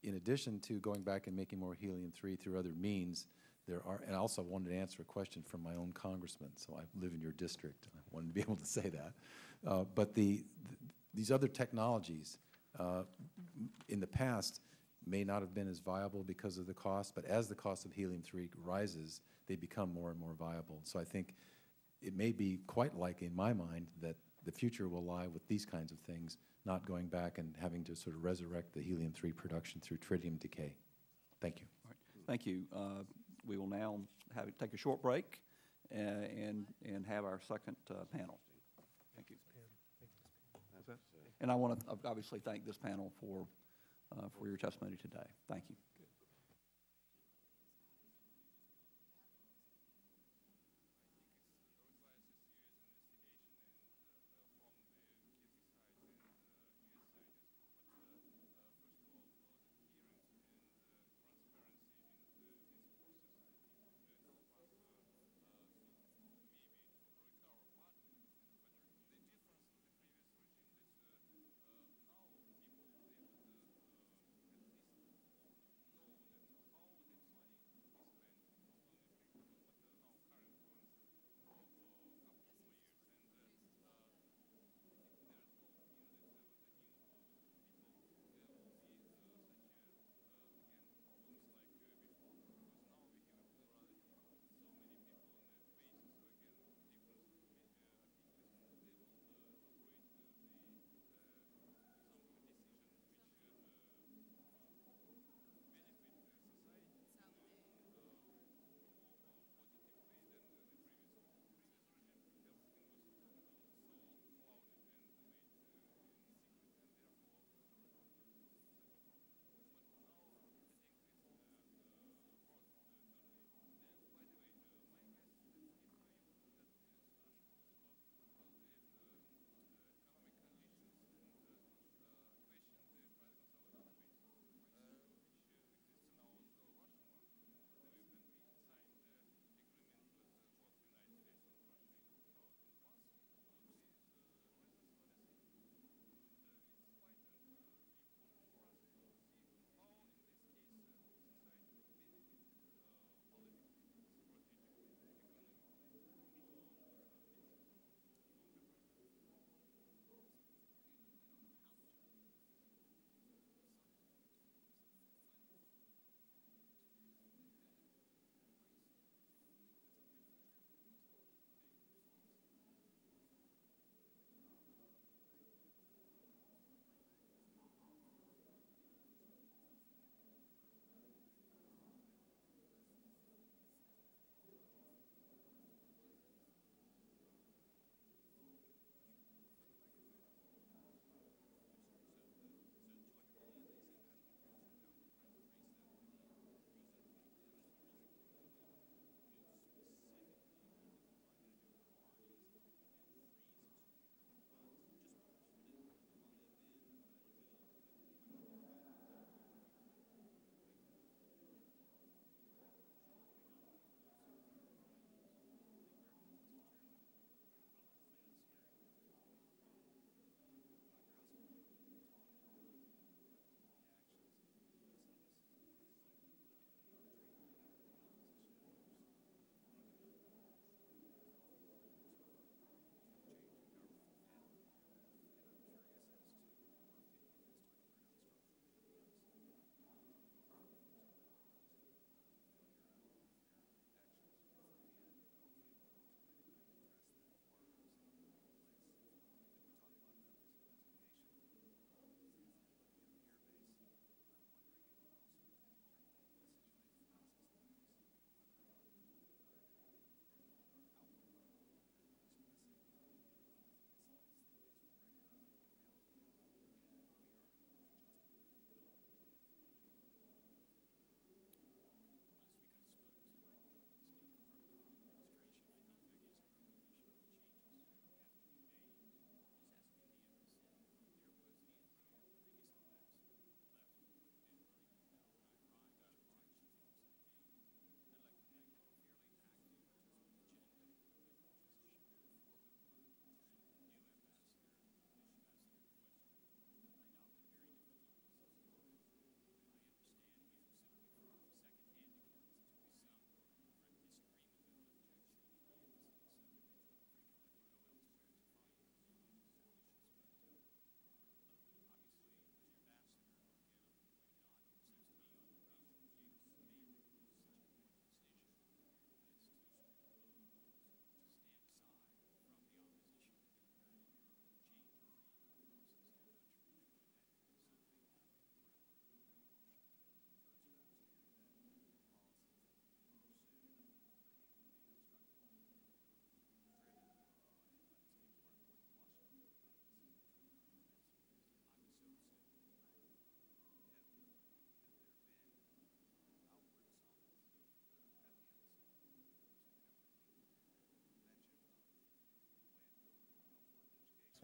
in addition to going back and making more helium-3 through other means, and I also wanted to answer a question from my own congressman, so I live in your district. I wanted to be able to say that. But these other technologies in the past may not have been as viable because of the cost, but as the cost of helium-3 rises, they become more and more viable. So I think it may be quite likely, in my mind, that the future will lie with these kinds of things, not going back and having to sort of resurrect the helium-3 production through tritium decay. Thank you. All right. Thank you. We will now take a short break and have our second panel. Thank you. And I want to obviously thank this panel for your testimony today. Thank you.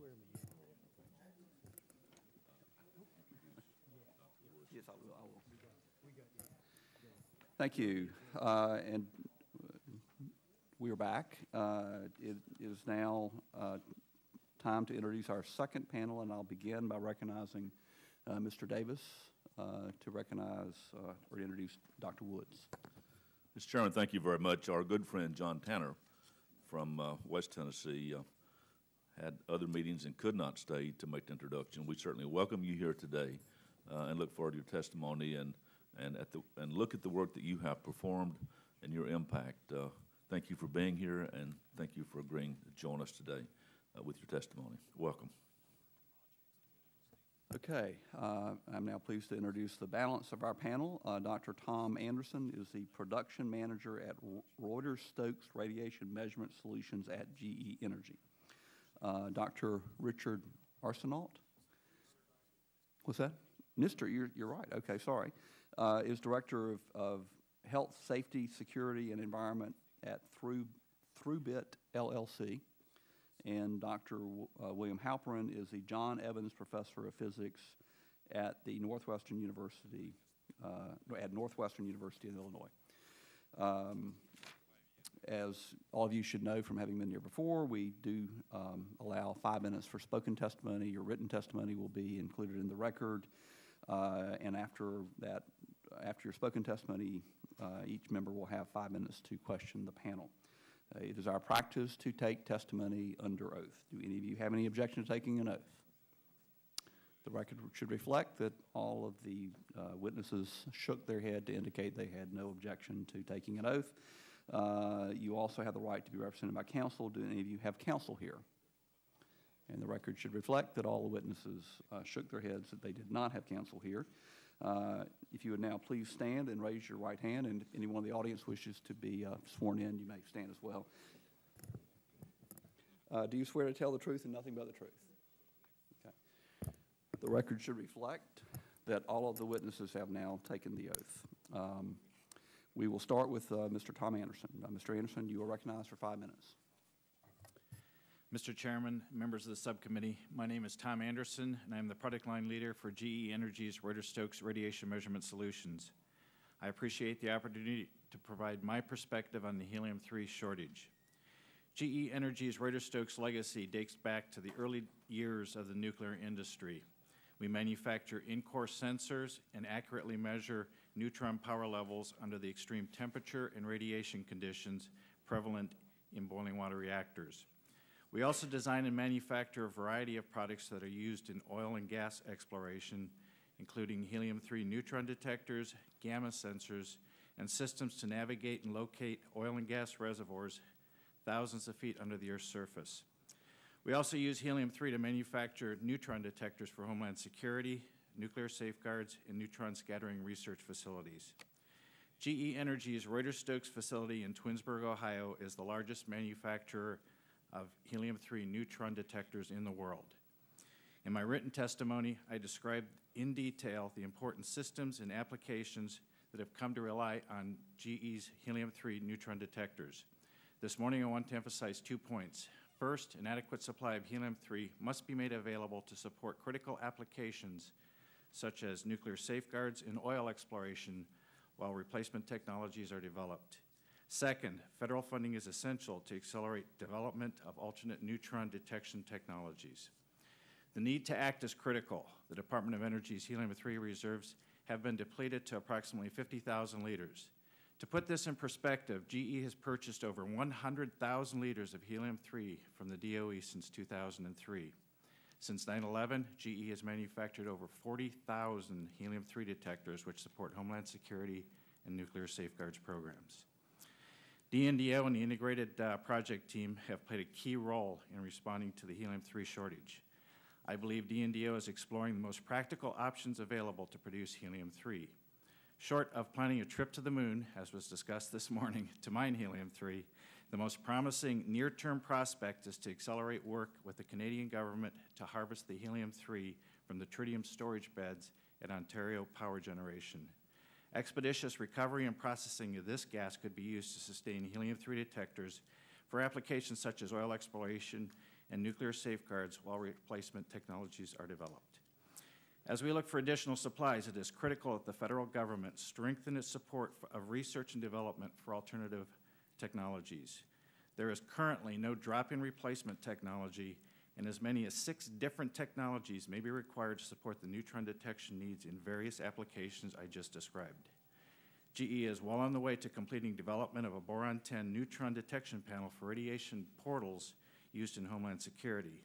Yes, I will. Thank you. And we are back. It is now time to introduce our second panel, and I'll begin by recognizing Mr. Davis to recognize or introduce Dr. Woods. Mr. Chairman, thank you very much. Our good friend John Tanner from West Tennessee had other meetings and could not stay to make the introduction. We certainly welcome you here today and look forward to your testimony and look at the work that you have performed and your impact. Thank you for being here, and thank you for agreeing to join us today with your testimony. Welcome. Okay, I'm now pleased to introduce the balance of our panel. Dr. Tom Anderson is the production manager at Reuter-Stokes Radiation Measurement Solutions at GE Energy. Dr. Richard Arsenault, what's that? Nister, you're right. Okay, sorry. Is Director of Health, Safety, Security, and Environment at Throughbit LLC. And Dr. William Halperin is the John Evans Professor of Physics at the Northwestern University in Illinois. As all of you should know from having been here before, we do allow 5 minutes for spoken testimony. Your written testimony will be included in the record. And after your spoken testimony, each member will have 5 minutes to question the panel. It is our practice to take testimony under oath. Do any of you have any objection to taking an oath? The record should reflect that all of the witnesses shook their head to indicate they had no objection to taking an oath. You also have the right to be represented by counsel. Do any of you have counsel here? And the record should reflect that all the witnesses shook their heads that they did not have counsel here. If you would now please stand and raise your right hand, and if anyone in the audience wishes to be sworn in, you may stand as well. Do you swear to tell the truth and nothing but the truth? Okay. The record should reflect that all of the witnesses have now taken the oath. We will start with Mr. Tom Anderson. Mr. Anderson, you are recognized for 5 minutes. Mr. Chairman, members of the subcommittee, my name is Tom Anderson, and I am the product line leader for GE Energy's Reuter-Stokes Radiation Measurement Solutions. I appreciate the opportunity to provide my perspective on the helium-3 shortage. GE Energy's Reuter-Stokes legacy dates back to the early years of the nuclear industry. We manufacture in-core sensors and accurately measure neutron power levels under the extreme temperature and radiation conditions prevalent in boiling water reactors. We also design and manufacture a variety of products that are used in oil and gas exploration, including helium-3 neutron detectors, gamma sensors, and systems to navigate and locate oil and gas reservoirs thousands of feet under the Earth's surface. We also use helium-3 to manufacture neutron detectors for homeland security, nuclear safeguards, and neutron scattering research facilities. GE Energy's Reuter-Stokes facility in Twinsburg, Ohio, is the largest manufacturer of helium-3 neutron detectors in the world. In my written testimony, I described in detail the important systems and applications that have come to rely on GE's helium-3 neutron detectors. This morning, I want to emphasize 2 points. First, an adequate supply of helium-3 must be made available to support critical applications such as nuclear safeguards and oil exploration while replacement technologies are developed. Second, federal funding is essential to accelerate development of alternate neutron detection technologies. The need to act is critical. The Department of Energy's helium-3 reserves have been depleted to approximately 50,000 liters. To put this in perspective, GE has purchased over 100,000 liters of helium-3 from the DOE since 2003. Since 9/11, GE has manufactured over 40,000 helium-3 detectors which support homeland security and nuclear safeguards programs. DNDO and the integrated project team have played a key role in responding to the helium-3 shortage. I believe DNDO is exploring the most practical options available to produce helium-3. Short of planning a trip to the moon, as was discussed this morning, to mine helium-3, the most promising near-term prospect is to accelerate work with the Canadian government to harvest the helium-3 from the tritium storage beds at Ontario Power Generation. Expeditious recovery and processing of this gas could be used to sustain helium-3 detectors for applications such as oil exploration and nuclear safeguards while replacement technologies are developed. As we look for additional supplies, it is critical that the federal government strengthen its support of research and development for alternative technologies. There is currently no drop-in replacement technology, and as many as 6 different technologies may be required to support the neutron detection needs in various applications I just described. GE is well on the way to completing development of a boron-10 neutron detection panel for radiation portals used in Homeland Security.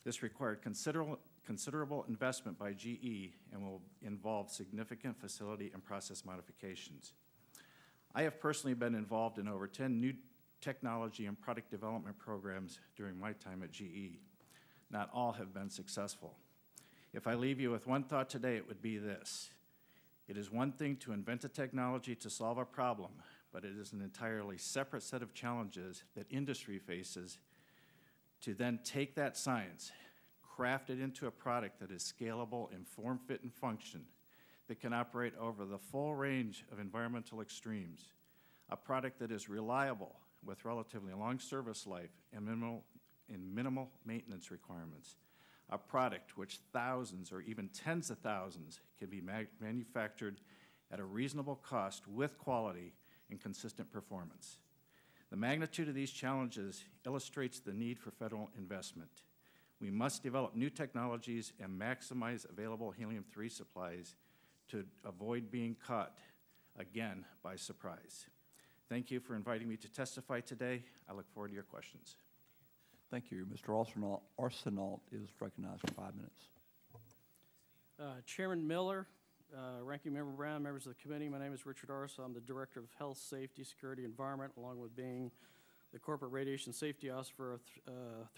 This required considerable investment by GE and will involve significant facility and process modifications. I have personally been involved in over 10 new technology and product development programs during my time at GE. Not all have been successful. If I leave you with one thought today, it would be this. It is one thing to invent a technology to solve a problem, but it is an entirely separate set of challenges that industry faces to then take that science, craft it into a product that is scalable in form, fit, and function, that can operate over the full range of environmental extremes, a product that is reliable with relatively long service life and minimal maintenance requirements, a product which thousands or even tens of thousands can be manufactured at a reasonable cost with quality and consistent performance. The magnitude of these challenges illustrates the need for federal investment. We must develop new technologies and maximize available helium-3 supplies to avoid being caught, again, by surprise. Thank you for inviting me to testify today. I look forward to your questions. Thank you. Mr. Arsenault is recognized for 5 minutes. Chairman Miller, Ranking Member Brown, members of the committee, my name is Richard Arsenault. I'm the Director of Health, Safety, Security, Environment, along with being the Corporate Radiation Safety Officer of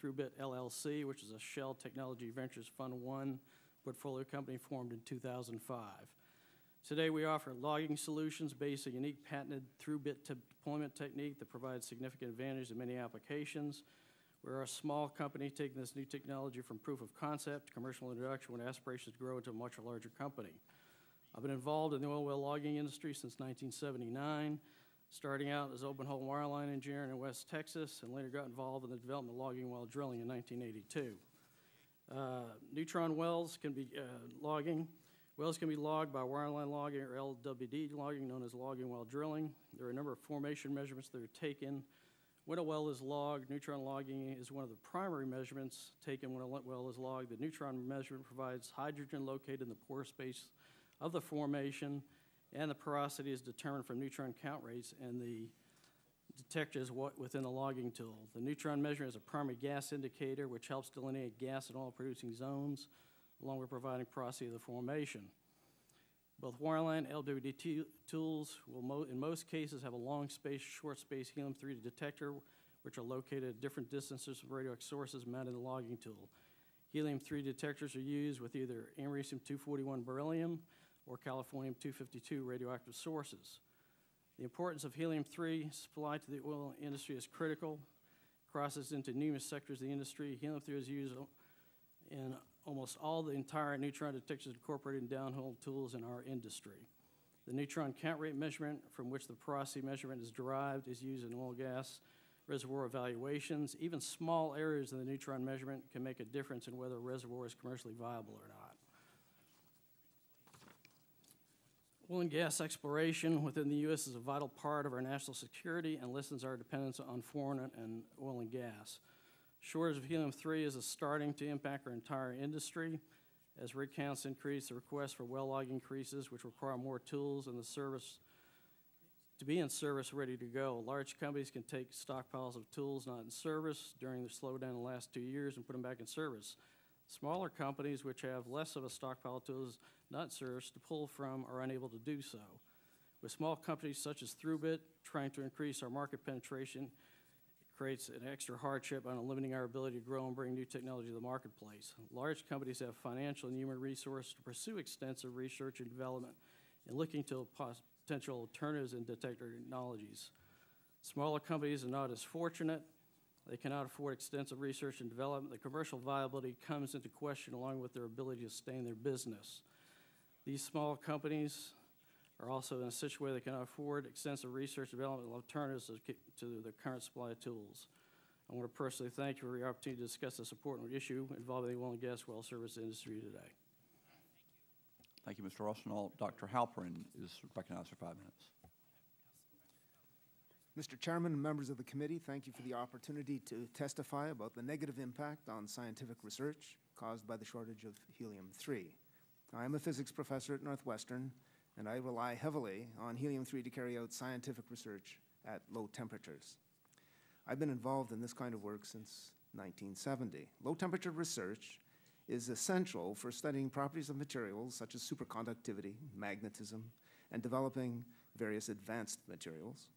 ThruBit LLC, which is a Shell Technology Ventures Fund 1 portfolio company formed in 2005. Today we offer logging solutions based on a unique patented ThruBit deployment technique that provides significant advantage in many applications. We're a small company taking this new technology from proof of concept to commercial introduction with aspirations to grow into a much larger company. I've been involved in the oil well logging industry since 1979, starting out as open-hole wireline engineer in West Texas, and later got involved in the development of logging while drilling in 1982. Neutron wells can be logging. Wells can be logged by wireline logging or LWD logging, known as logging while drilling. There are a number of formation measurements that are taken. When a well is logged, neutron logging is one of the primary measurements taken when a well is logged. The neutron measurement provides hydrogen located in the pore space of the formation, and the porosity is determined from neutron count rates, and the detector is within the logging tool. The neutron measurement is a primary gas indicator, which helps delineate gas and oil-producing zones, along with providing porosity of the formation. Both wireline and LWD tools will, in most cases, have a long space, short space helium-3 detector, which are located at different distances from radioactive sources mounted in the logging tool. Helium-3 detectors are used with either americium-241 beryllium or californium-252 radioactive sources. The importance of helium-3 supply to the oil industry is critical. Crosses into numerous sectors of the industry. Helium-3 is used in almost all the entire neutron detectors incorporated in downhole tools in our industry. The neutron count rate measurement, from which the porosity measurement is derived, is used in oil gas reservoir evaluations. Even small areas of the neutron measurement can make a difference in whether a reservoir is commercially viable or not. Oil and gas exploration within the U.S. is a vital part of our national security and lessens our dependence on foreign and oil and gas. Shortage of helium-3 is starting to impact our entire industry. As rig counts increase, the request for well log increases, which require more tools and the service to be in service ready to go. Large companies can take stockpiles of tools not in service during the slowdown in the last 2 years and put them back in service. Smaller companies, which have less of a stockpile of tools not in service to pull from, are unable to do so. With small companies such as ThruBit trying to increase our market penetration, creates an extra hardship on limiting our ability to grow and bring new technology to the marketplace. Large companies have financial and human resources to pursue extensive research and development and looking to potential alternatives in detector technologies. Smaller companies are not as fortunate. They cannot afford extensive research and development. The commercial viability comes into question along with their ability to sustain their business. These small companies are also in a situation where they cannot afford extensive research and development alternatives to their current supply of tools. I want to personally thank you for your opportunity to discuss this important issue involving the oil and gas well service industry today. Thank you, Mr. Rosenthal. Dr. Halperin is recognized for 5 minutes. Mr. Chairman and members of the committee, thank you for the opportunity to testify about the negative impact on scientific research caused by the shortage of helium-3. I am a physics professor at Northwestern, and I rely heavily on helium-3 to carry out scientific research at low temperatures. I've been involved in this kind of work since 1970. Low-temperature research is essential for studying properties of materials such as superconductivity, magnetism, and developing various advanced materials.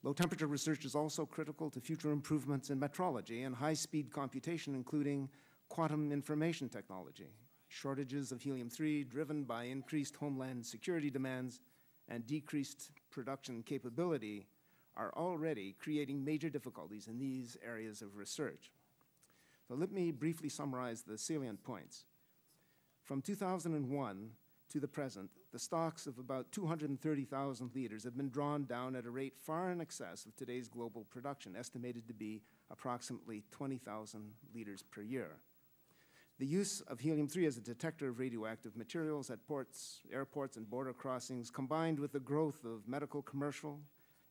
Low-temperature research is also critical to future improvements in metrology and high-speed computation, including quantum information technology. Shortages of helium-3 driven by increased homeland security demands and decreased production capability are already creating major difficulties in these areas of research. So let me briefly summarize the salient points. From 2001 to the present, the stocks of about 230,000 liters have been drawn down at a rate far in excess of today's global production, estimated to be approximately 20,000 liters per year. The use of helium-3 as a detector of radioactive materials at ports, airports, and border crossings, combined with the growth of medical, commercial,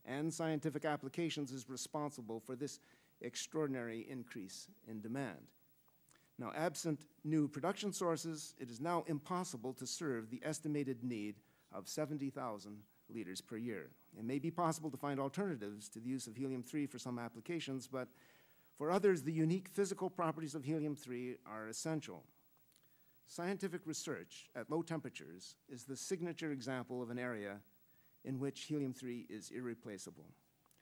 and scientific applications, is responsible for this extraordinary increase in demand. Now, absent new production sources, it is now impossible to serve the estimated need of 70,000 liters per year. It may be possible to find alternatives to the use of helium-3 for some applications, but for others, the unique physical properties of helium-3 are essential. Scientific research at low temperatures is the signature example of an area in which helium-3 is irreplaceable.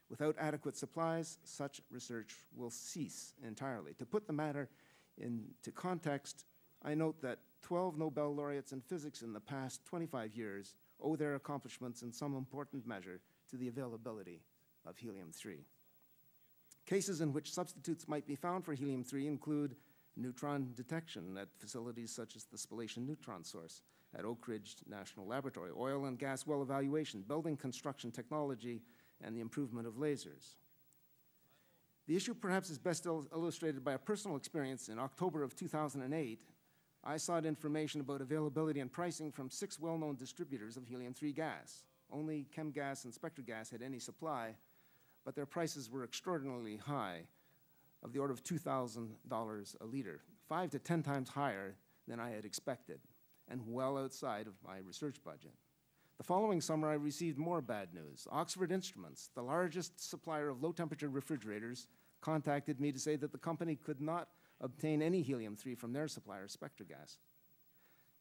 Without adequate supplies, such research will cease entirely. To put the matter into context, I note that 12 Nobel laureates in physics in the past 25 years owe their accomplishments in some important measure to the availability of helium-3. Cases in which substitutes might be found for helium-3 include neutron detection at facilities such as the Spallation Neutron Source at Oak Ridge National Laboratory, oil and gas well evaluation, building construction technology, and the improvement of lasers. The issue perhaps is best illustrated by a personal experience. In October of 2008, I sought information about availability and pricing from 6 well-known distributors of helium-3 gas. Only ChemGas and SpectraGas had any supply, but their prices were extraordinarily high, of the order of $2,000 a liter, 5 to 10 times higher than I had expected, and well outside of my research budget. The following summer, I received more bad news. Oxford Instruments, the largest supplier of low-temperature refrigerators, contacted me to say that the company could not obtain any helium-3 from their supplier, SpectraGas.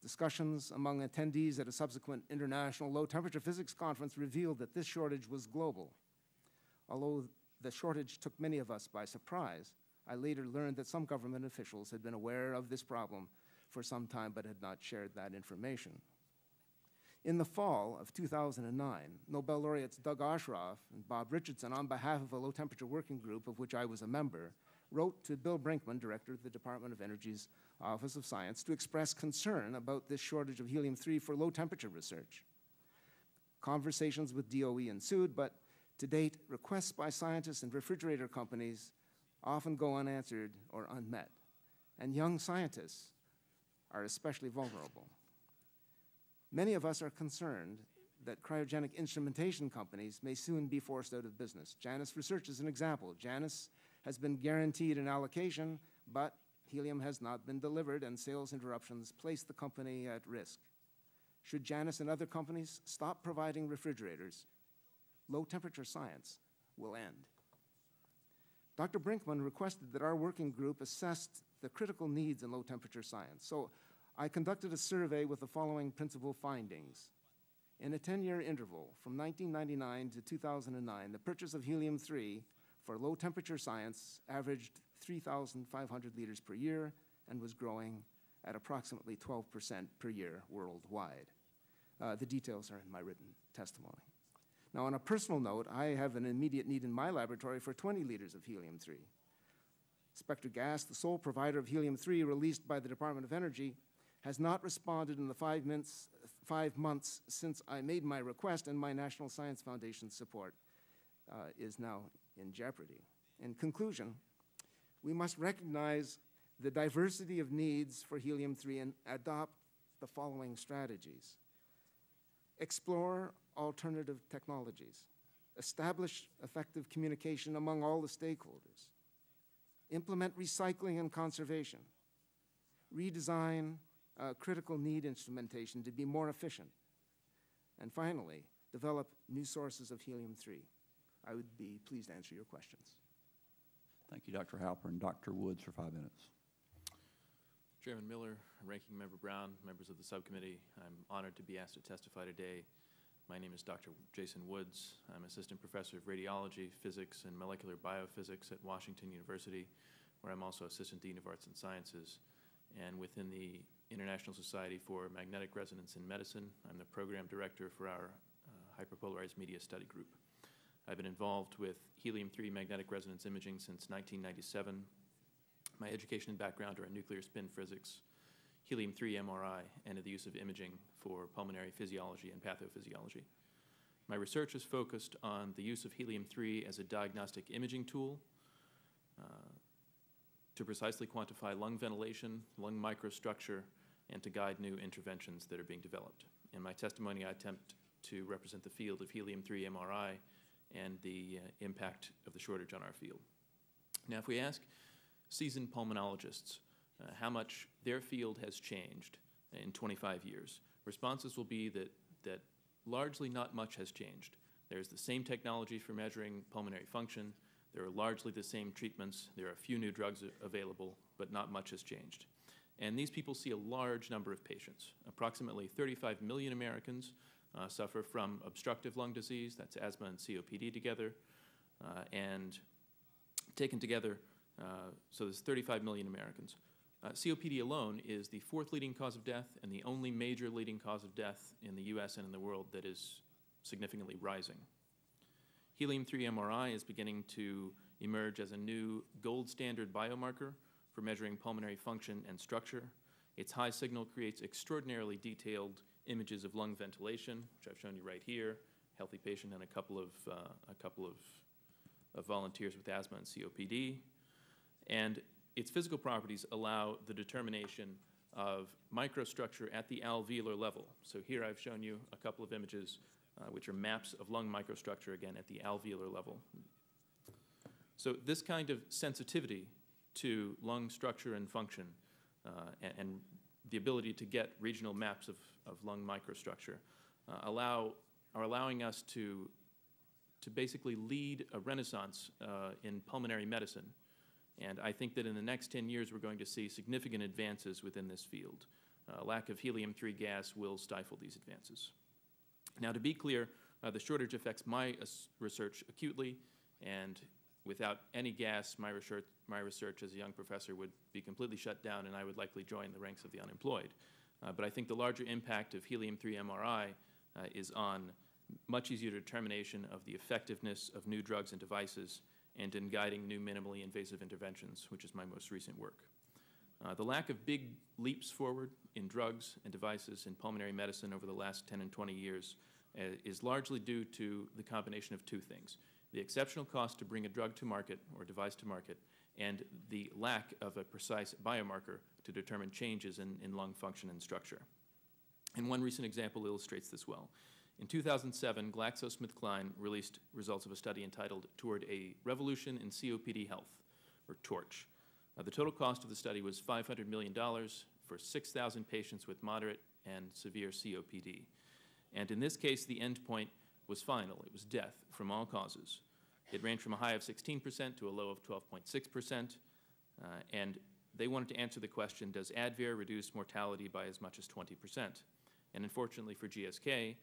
Discussions among attendees at a subsequent international low-temperature physics conference revealed that this shortage was global. Although the shortage took many of us by surprise, I later learned that some government officials had been aware of this problem for some time but had not shared that information. In the fall of 2009, Nobel laureates Doug Osheroff and Bob Richardson, on behalf of a low-temperature working group of which I was a member, wrote to Bill Brinkman, director of the Department of Energy's Office of Science, to express concern about this shortage of helium-3 for low-temperature research. Conversations with DOE ensued, but to date, requests by scientists and refrigerator companies often go unanswered or unmet, and young scientists are especially vulnerable. Many of us are concerned that cryogenic instrumentation companies may soon be forced out of business. Janus Research is an example. Janus has been guaranteed an allocation, but helium has not been delivered, and sales interruptions place the company at risk. Should Janus and other companies stop providing refrigerators, low-temperature science will end. Dr. Brinkman requested that our working group assess the critical needs in low-temperature science. So I conducted a survey with the following principal findings. In a 10-year interval from 1999 to 2009, the purchase of helium-3 for low-temperature science averaged 3,500 liters per year and was growing at approximately 12% per year worldwide. The details are in my written testimony. Now, on a personal note, I have an immediate need in my laboratory for 20 liters of helium-3. SpectraGas, the sole provider of helium-3 released by the Department of Energy, has not responded in the 5 months since I made my request, and my National Science Foundation support is now in jeopardy. In conclusion, We must recognize the diversity of needs for helium-3 and adopt the following strategies. Explore alternative technologies. Establish effective communication among all the stakeholders. Implement recycling and conservation. Redesign critical need instrumentation to be more efficient. And finally, develop new sources of helium-3. I would be pleased to answer your questions. Thank you, Dr. Halpern. Dr. Woods for 5 minutes. Chairman Miller, Ranking Member Brown, members of the subcommittee, I'm honored to be asked to testify today. My name is Dr. Jason Woods. I'm Assistant Professor of Radiology, Physics, and Molecular Biophysics at Washington University, where I'm also Assistant Dean of Arts and Sciences. And within the International Society for Magnetic Resonance in Medicine, I'm the Program Director for our Hyperpolarized Media Study Group. I've been involved with helium-3 magnetic resonance imaging since 1997. My education and background are in nuclear spin physics, helium-3 MRI, and the use of imaging for pulmonary physiology and pathophysiology. My research is focused on the use of helium-3 as a diagnostic imaging tool to precisely quantify lung ventilation, lung microstructure, and to guide new interventions that are being developed. In my testimony, I attempt to represent the field of helium-3 MRI and the impact of the shortage on our field. Now, if we ask seasoned pulmonologists how much their field has changed in 25 years, responses will be that largely not much has changed. There's the same technology for measuring pulmonary function. There are largely the same treatments. There are a few new drugs available, but not much has changed. And these people see a large number of patients. Approximately 35 million Americans suffer from obstructive lung disease, that's asthma and COPD together, and taken together, so there's 35 million Americans. COPD alone is the 4th leading cause of death and the only major leading cause of death in the US and in the world that is significantly rising. Helium-3 MRI is beginning to emerge as a new gold standard biomarker for measuring pulmonary function and structure. Its high signal creates extraordinarily detailed images of lung ventilation, which I've shown you right here, healthy patient and a couple of volunteers with asthma and COPD. And its physical properties allow the determination of microstructure at the alveolar level. So here I've shown you a couple of images which are maps of lung microstructure, again, at the alveolar level. So this kind of sensitivity to lung structure and function and the ability to get regional maps of lung microstructure are allowing us to basically lead a renaissance in pulmonary medicine. And I think that in the next 10 years, we're going to see significant advances within this field. Lack of helium-3 gas will stifle these advances. Now, to be clear, the shortage affects my research acutely, and without any gas, my research as a young professor would be completely shut down, and I would likely join the ranks of the unemployed. But I think the larger impact of helium-3 MRI is on much easier determination of the effectiveness of new drugs and devices and in guiding new minimally invasive interventions, which is my most recent work. The lack of big leaps forward in drugs and devices in pulmonary medicine over the last 10 and 20 years is largely due to the combination of two things: the exceptional cost to bring a drug to market or device to market, and the lack of a precise biomarker to determine changes in lung function and structure. And one recent example illustrates this well. In 2007, GlaxoSmithKline released results of a study entitled Toward a Revolution in COPD Health, or TORCH. The total cost of the study was $500 million for 6,000 patients with moderate and severe COPD. And in this case, the endpoint was final. It was death from all causes. It ranged from a high of 16% to a low of 12.6%. And they wanted to answer the question, does Advair reduce mortality by as much as 20%? And unfortunately for GSK,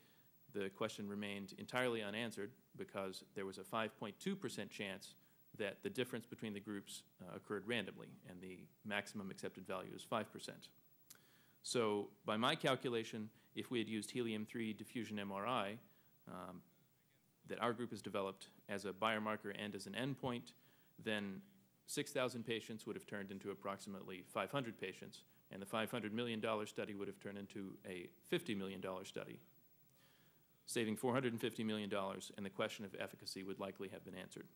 the question remained entirely unanswered because there was a 5.2% chance that the difference between the groups occurred randomly, and the maximum accepted value is 5%. So by my calculation, if we had used helium-3 diffusion MRI that our group has developed as a biomarker and as an endpoint, then 6,000 patients would have turned into approximately 500 patients, and the $500 million study would have turned into a $50 million study, saving $450 million, and the question of efficacy would likely have been answered.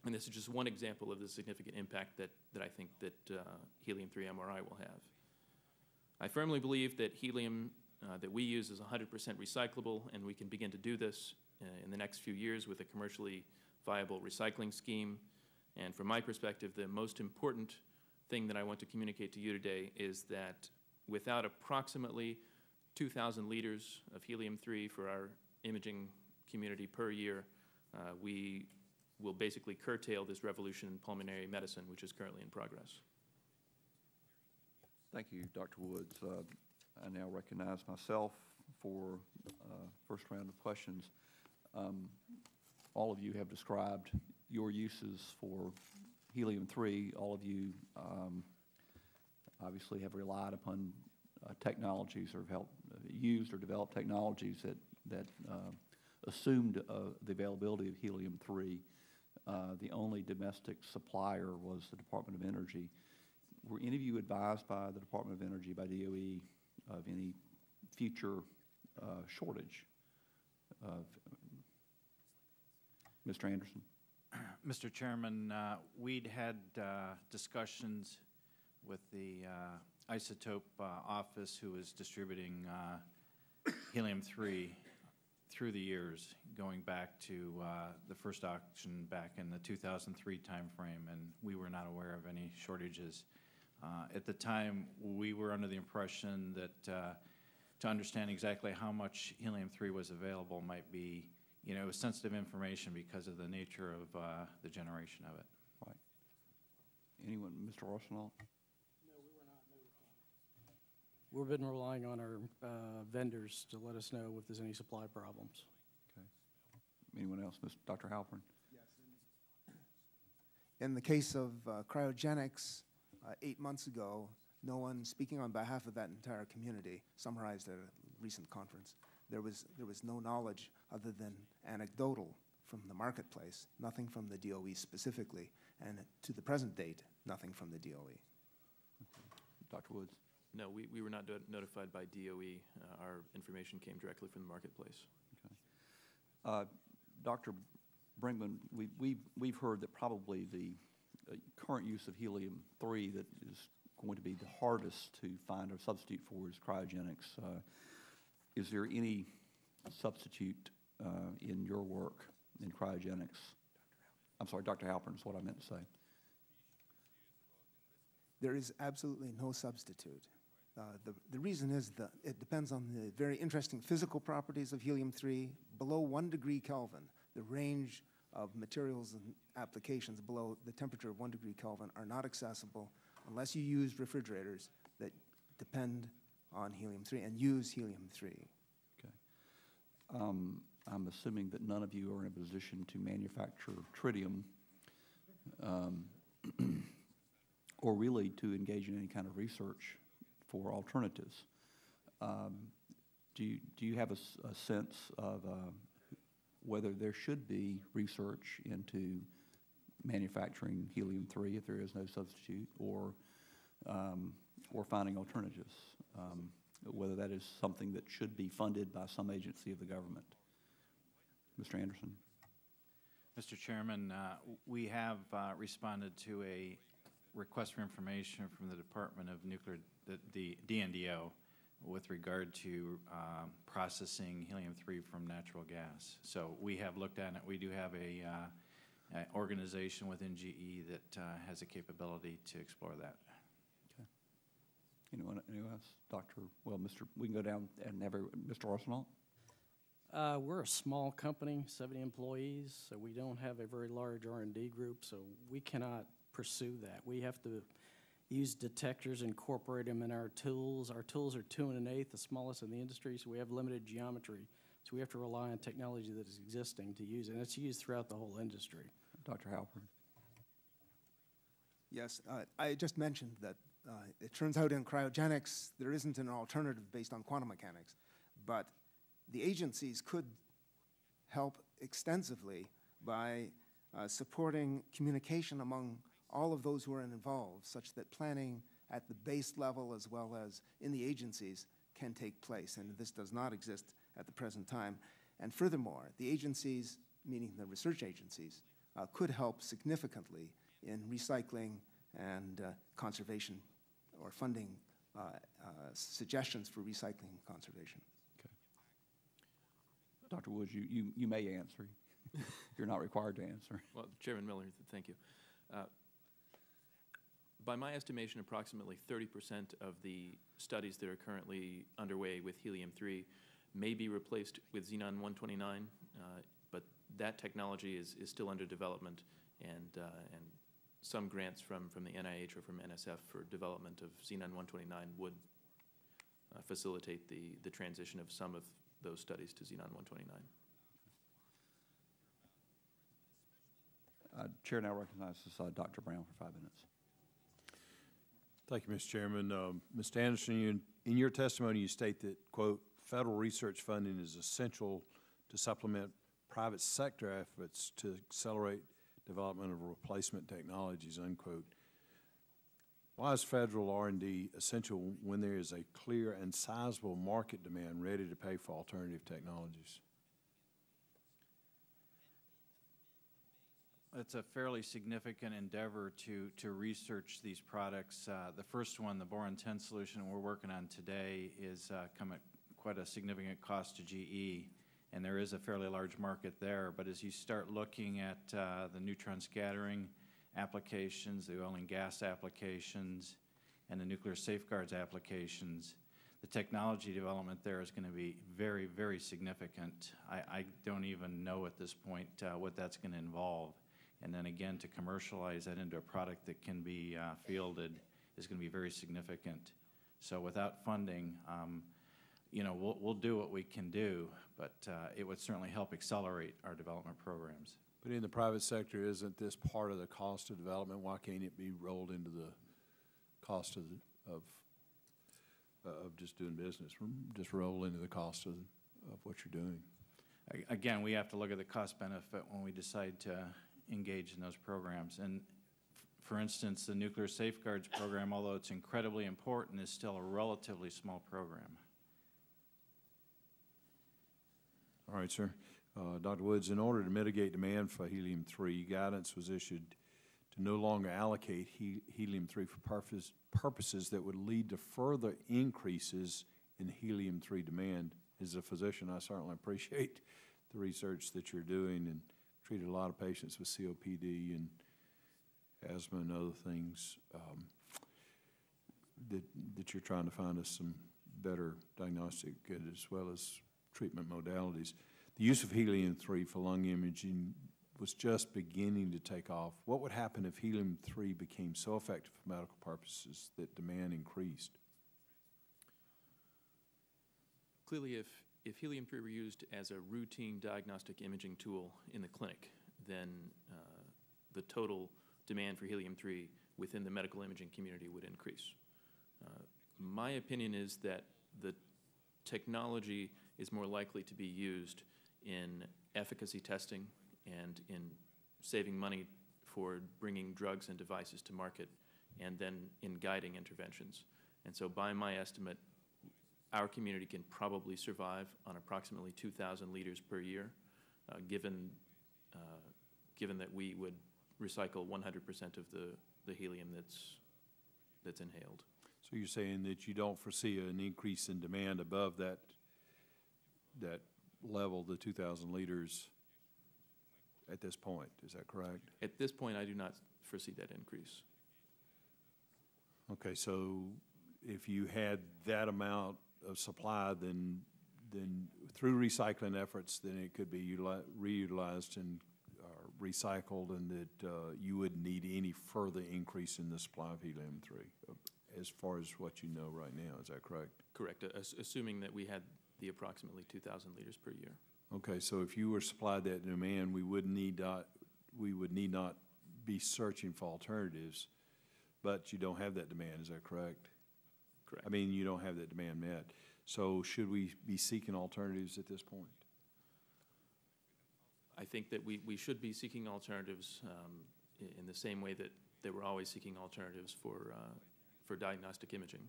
And this is just one example of the significant impact that I think that helium-3 MRI will have. I firmly believe that helium that we use is 100% recyclable, and we can begin to do this in the next few years with a commercially viable recycling scheme. And from my perspective, the most important thing that I want to communicate to you today is that without approximately 2,000 liters of helium-3 for our imaging community per year, we will basically curtail this revolution in pulmonary medicine, which is currently in progress. Thank you, Dr. Woods. I now recognize myself for first round of questions. All of you have described your uses for helium-3. All of you obviously have relied upon technologies or have helped used or developed technologies that assumed the availability of helium-3. The only domestic supplier was the Department of Energy. Were any of you advised by the Department of Energy, by DOE, of any future shortage of? Mr. Anderson? Mr. Chairman, we'd had discussions with the Isotope office who was distributing helium-3 through the years, going back to the first auction back in the 2003 timeframe, and we were not aware of any shortages. At the time, we were under the impression that to understand exactly how much helium-3 was available might be, you know, sensitive information because of the nature of the generation of it. Right. Anyone, Mr. Arsenault? No, we were not notified. We've been relying on our vendors to let us know if there's any supply problems. Okay. Anyone else? Dr. Halpern? Yes. In the case of cryogenics, 8 months ago, no one speaking on behalf of that entire community summarized at a recent conference. There was no knowledge other than anecdotal from the marketplace, nothing from the DOE specifically, and to the present date, nothing from the DOE. Okay. Dr. Woods? No, we were not notified by DOE. Our information came directly from the marketplace. Okay. Dr. Brinkman, we've heard that probably the current use of helium-3 that is going to be the hardest to find a substitute for is cryogenics. Is there any substitute in your work in cryogenics? I'm sorry, Dr. Halpern is what I meant to say. There is absolutely no substitute. The reason is that it depends on the very interesting physical properties of helium-3. Below 1 degree Kelvin, the range of materials and applications below the temperature of 1 degree Kelvin are not accessible unless you use refrigerators that depend on helium-3 and use helium-3. Okay. I'm assuming that none of you are in a position to manufacture tritium or really to engage in any kind of research for alternatives. Do you have a sense of whether there should be research into manufacturing helium-3 if there is no substitute, or finding alternatives, whether that is something that should be funded by some agency of the government? Mr. Anderson? Mr. Chairman, we have responded to a request for information from the Department of Nuclear, the DNDO, with regard to processing helium-3 from natural gas. So we have looked at it. We do have a organization within GE that has a capability to explore that. Okay. Anyone else? We can go down and have Mr. Arsenault. We're a small company, 70 employees, so we don't have a very large R&D group, so we cannot pursue that. We have to use detectors, incorporate them in our tools. Our tools are 2 1/8, the smallest in the industry, so we have limited geometry. So we have to rely on technology that is existing to use it, and it's used throughout the whole industry. Dr. Halpern? Yes, I just mentioned that it turns out in cryogenics there isn't an alternative based on quantum mechanics, but the agencies could help extensively by supporting communication among all of those who are involved, such that planning at the base level as well as in the agencies can take place, and this does not exist at the present time. And furthermore, the agencies, meaning the research agencies, could help significantly in recycling and conservation, or funding suggestions for recycling conservation. Dr. Woods, you may answer. You're not required to answer. Well, Chairman Miller, thank you. By my estimation, approximately 30% of the studies that are currently underway with helium-3 may be replaced with xenon-129, but that technology is still under development, and some grants from the NIH or from NSF for development of xenon-129 would facilitate the transition of some of those studies to xenon-129. Chair now recognizes Dr. Brown for 5 minutes. Thank you, Mr. Chairman. Mr. Anderson, in your testimony, you state that, quote, federal research funding is essential to supplement private sector efforts to accelerate development of replacement technologies, unquote. Why is federal R&D essential when there is a clear and sizable market demand ready to pay for alternative technologies? It's a fairly significant endeavor to research these products. The first one, the boron-10 solution we're working on today, is come at quite a significant cost to GE, and there is a fairly large market there. But as you start looking at the neutron scattering applications, the oil and gas applications, and the nuclear safeguards applications, the technology development there is going to be very, very significant. I don't even know at this point what that's going to involve. And then again, to commercialize that into a product that can be fielded is going to be very significant. So without funding, we'll do what we can do, but it would certainly help accelerate our development programs. But in the private sector, isn't this part of the cost of development? Why can't it be rolled into the cost of just doing business? Just roll into the cost of what you're doing. Again, we have to look at the cost benefit when we decide to engage in those programs. And for instance, the nuclear safeguards program, although it's incredibly important, is still a relatively small program. All right, sir. Dr. Woods, in order to mitigate demand for helium-3, guidance was issued to no longer allocate helium-3 for purposes that would lead to further increases in helium-3 demand. As a physician, I certainly appreciate the research that you're doing, and treated a lot of patients with COPD and asthma and other things that you're trying to find us some better diagnostic as well as treatment modalities. The use of helium-3 for lung imaging was just beginning to take off. What would happen if helium-3 became so effective for medical purposes that demand increased? Clearly, if helium-3 were used as a routine diagnostic imaging tool in the clinic, then the total demand for helium-3 within the medical imaging community would increase. My opinion is that the technology is more likely to be used in efficacy testing and in saving money for bringing drugs and devices to market, and then in guiding interventions. And so by my estimate, our community can probably survive on approximately 2,000 liters per year, given that we would recycle 100% of the helium that's inhaled. So you're saying that you don't foresee an increase in demand above that level, the 2,000 liters, at this point. Is that correct? At this point, I do not foresee that increase. Okay, so if you had that amount of supply, then through recycling efforts, then it could be reutilized and recycled, and that you wouldn't need any further increase in the supply of helium-3, as far as what you know right now. Is that correct? Correct, assuming that we had the approximately 2,000 liters per year. Okay, so if you were supplied that demand, we would need not be searching for alternatives, but you don't have that demand. Is that correct? Correct. I mean, you don't have that demand met. So should we be seeking alternatives at this point? I think that we should be seeking alternatives in the same way that they were always seeking alternatives for diagnostic imaging.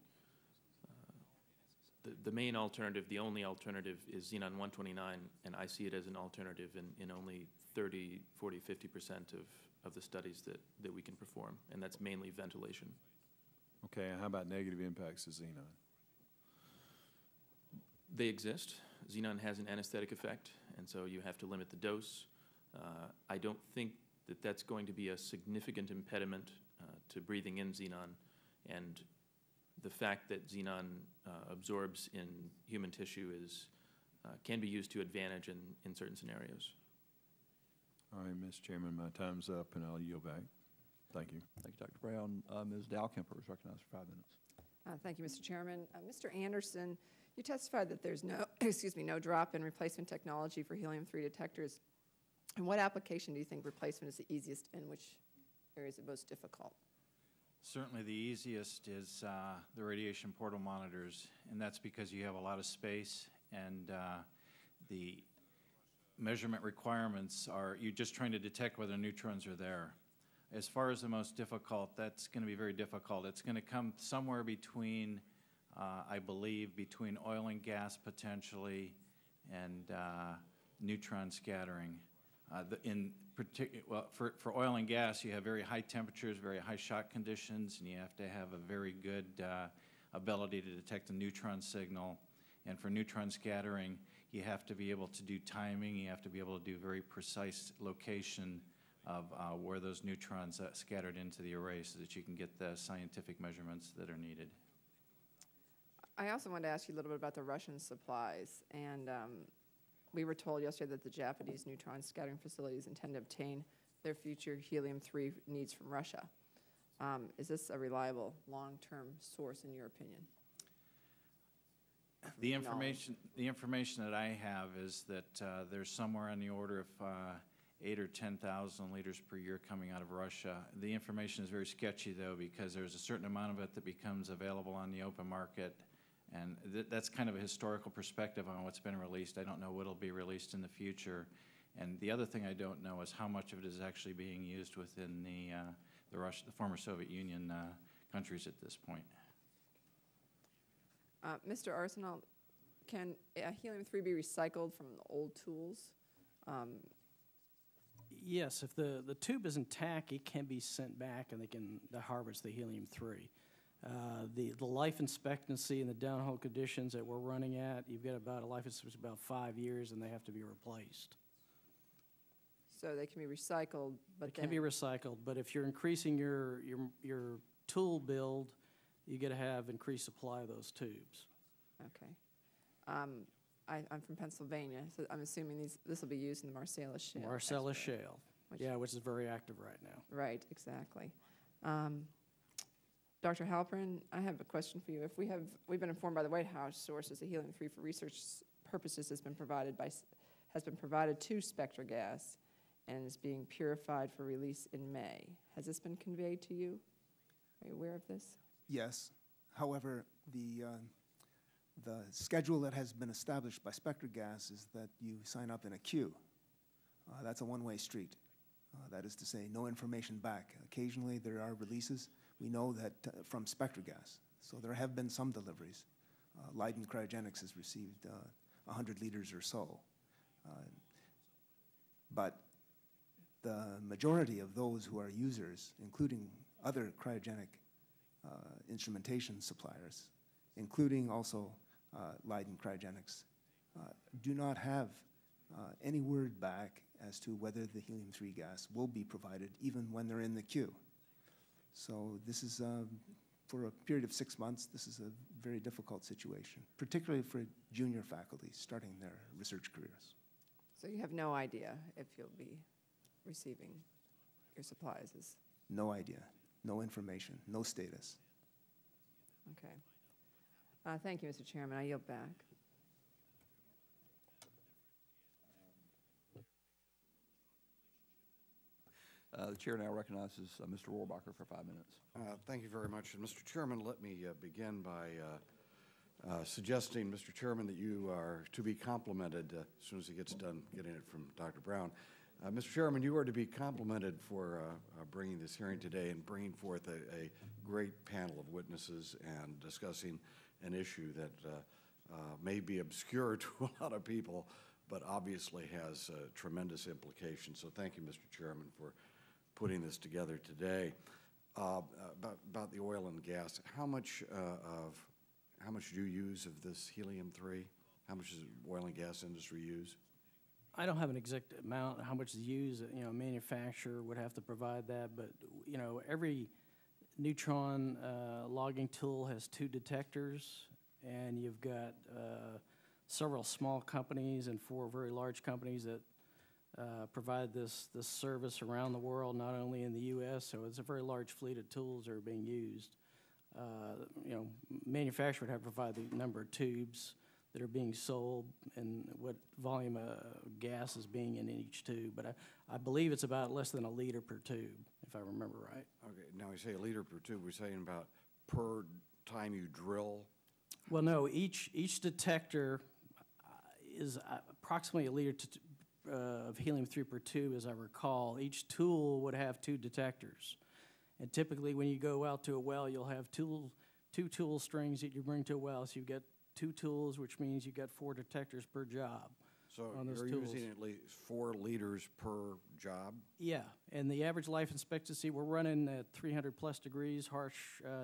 the main alternative, the only alternative, is xenon-129, and I see it as an alternative in only 30, 40, 50% of the studies that we can perform, and that's mainly ventilation. Okay, and how about negative impacts of xenon? They exist. Xenon has an anesthetic effect, and so you have to limit the dose. I don't think that that's going to be a significant impediment to breathing in xenon, and the fact that xenon absorbs in human tissue can be used to advantage in certain scenarios. All right, Mr. Chairman, my time's up, and I'll yield back. Thank you. Thank you, Dr. Brown. Ms. Dowkemper is recognized for 5 minutes. Thank you, Mr. Chairman. Mr. Anderson, you testified that there's no, no drop-in replacement technology for helium-3 detectors. And what application do you think replacement is the easiest, and which area is it most difficult? Certainly the easiest is the radiation portal monitors, and that's because you have a lot of space, and the measurement requirements are, you're just trying to detect whether neutrons are there. As far as the most difficult, that's going to be very difficult. It's going to come somewhere between, I believe, between oil and gas potentially and neutron scattering. Well, for oil and gas, you have very high temperatures, very high shock conditions, and you have to have a very good ability to detect a neutron signal. And for neutron scattering, you have to be able to do timing. You have to be able to do very precise location of where those neutrons scattered into the array so that you can get the scientific measurements that are needed. I also wanted to ask you a little bit about the Russian supplies. And we were told yesterday that the Japanese neutron scattering facilities intend to obtain their future helium-3 needs from Russia. Is this a reliable long-term source in your opinion? The information that I have is that there's somewhere on the order of 8,000 or 10,000 liters per year coming out of Russia. The information is very sketchy, though, because there's a certain amount of it that becomes available on the open market, and that's kind of a historical perspective on what's been released. I don't know what will be released in the future, and the other thing I don't know is how much of it is actually being used within the former Soviet Union countries at this point. Mr. Arsenault, can helium-3 be recycled from the old tools? Yes, if the tube is intact, it can be sent back and they can harvest the helium-3. The life expectancy and the downhole conditions that we're running at, you've got about a life expectancy of about 5 years, and they have to be replaced. So they can be recycled, but they can be recycled, but if you're increasing your tool build, you got to have increased supply of those tubes. Okay. I'm from Pennsylvania, so I'm assuming this will be used in the Marcellus Shale. Marcellus Shale, which is very active right now. Right, exactly. Dr. Halpern, I have a question for you. We've been informed by the White House sources that helium-3 for research purposes has been provided to Spectra Gas and is being purified for release in May. Has this been conveyed to you? Are you aware of this? Yes. However, the schedule that has been established by Spectra Gas is that you sign up in a queue. That's a one-way street. That is to say, no information back. Occasionally, there are releases. We know that from Spectra Gas. So there have been some deliveries. Leiden Cryogenics has received 100 liters or so. But the majority of those who are users, including other cryogenic instrumentation suppliers, including also Leiden Cryogenics, do not have any word back as to whether the helium-3 gas will be provided even when they're in the queue. So this is, for a period of 6 months, this is a very difficult situation, particularly for junior faculty starting their research careers. So you have no idea if you'll be receiving your supplies? No idea, no information, no status. Okay. Thank you, Mr. Chairman. I yield back. The chair now recognizes Mr. Rohrbacher for 5 minutes. Thank you very much. And Mr. Chairman, let me begin by suggesting, Mr. Chairman, that you are to be complimented as soon as he gets done getting it from Dr. Brown. Mr. Chairman, you are to be complimented for bringing this hearing today and bringing forth a great panel of witnesses and discussing an issue that may be obscure to a lot of people, but obviously has tremendous implications. So thank you, Mr. Chairman, for putting this together today. About the oil and gas, how much do you use of this helium-3? How much does the oil and gas industry use? I don't have an exact amount, how much is used. You know, a manufacturer would have to provide that, but, you know, every neutron logging tool has 2 detectors, and you've got several small companies and 4 very large companies that provide this service around the world, not only in the U.S., so it's a very large fleet of tools that are being used. You know, manufacturer would have to provide the number of tubes that are being sold and what volume of gas is being in each tube, but I believe it's about less than 1 liter per tube, if I remember right. Okay, now you say 1 liter per tube, we're saying about per time you drill? Well, no, each detector is approximately 1 liter of helium-3 per tube, as I recall. Each tool would have 2 detectors. And typically when you go out to a well, you'll have 2 tool strings that you bring to a well. So you've got 2 tools, which means you've got 4 detectors per job. So on those you're tools. using at least 4 liters per job? Yeah, and the average life expectancy, we're running at 300+ degrees, harsh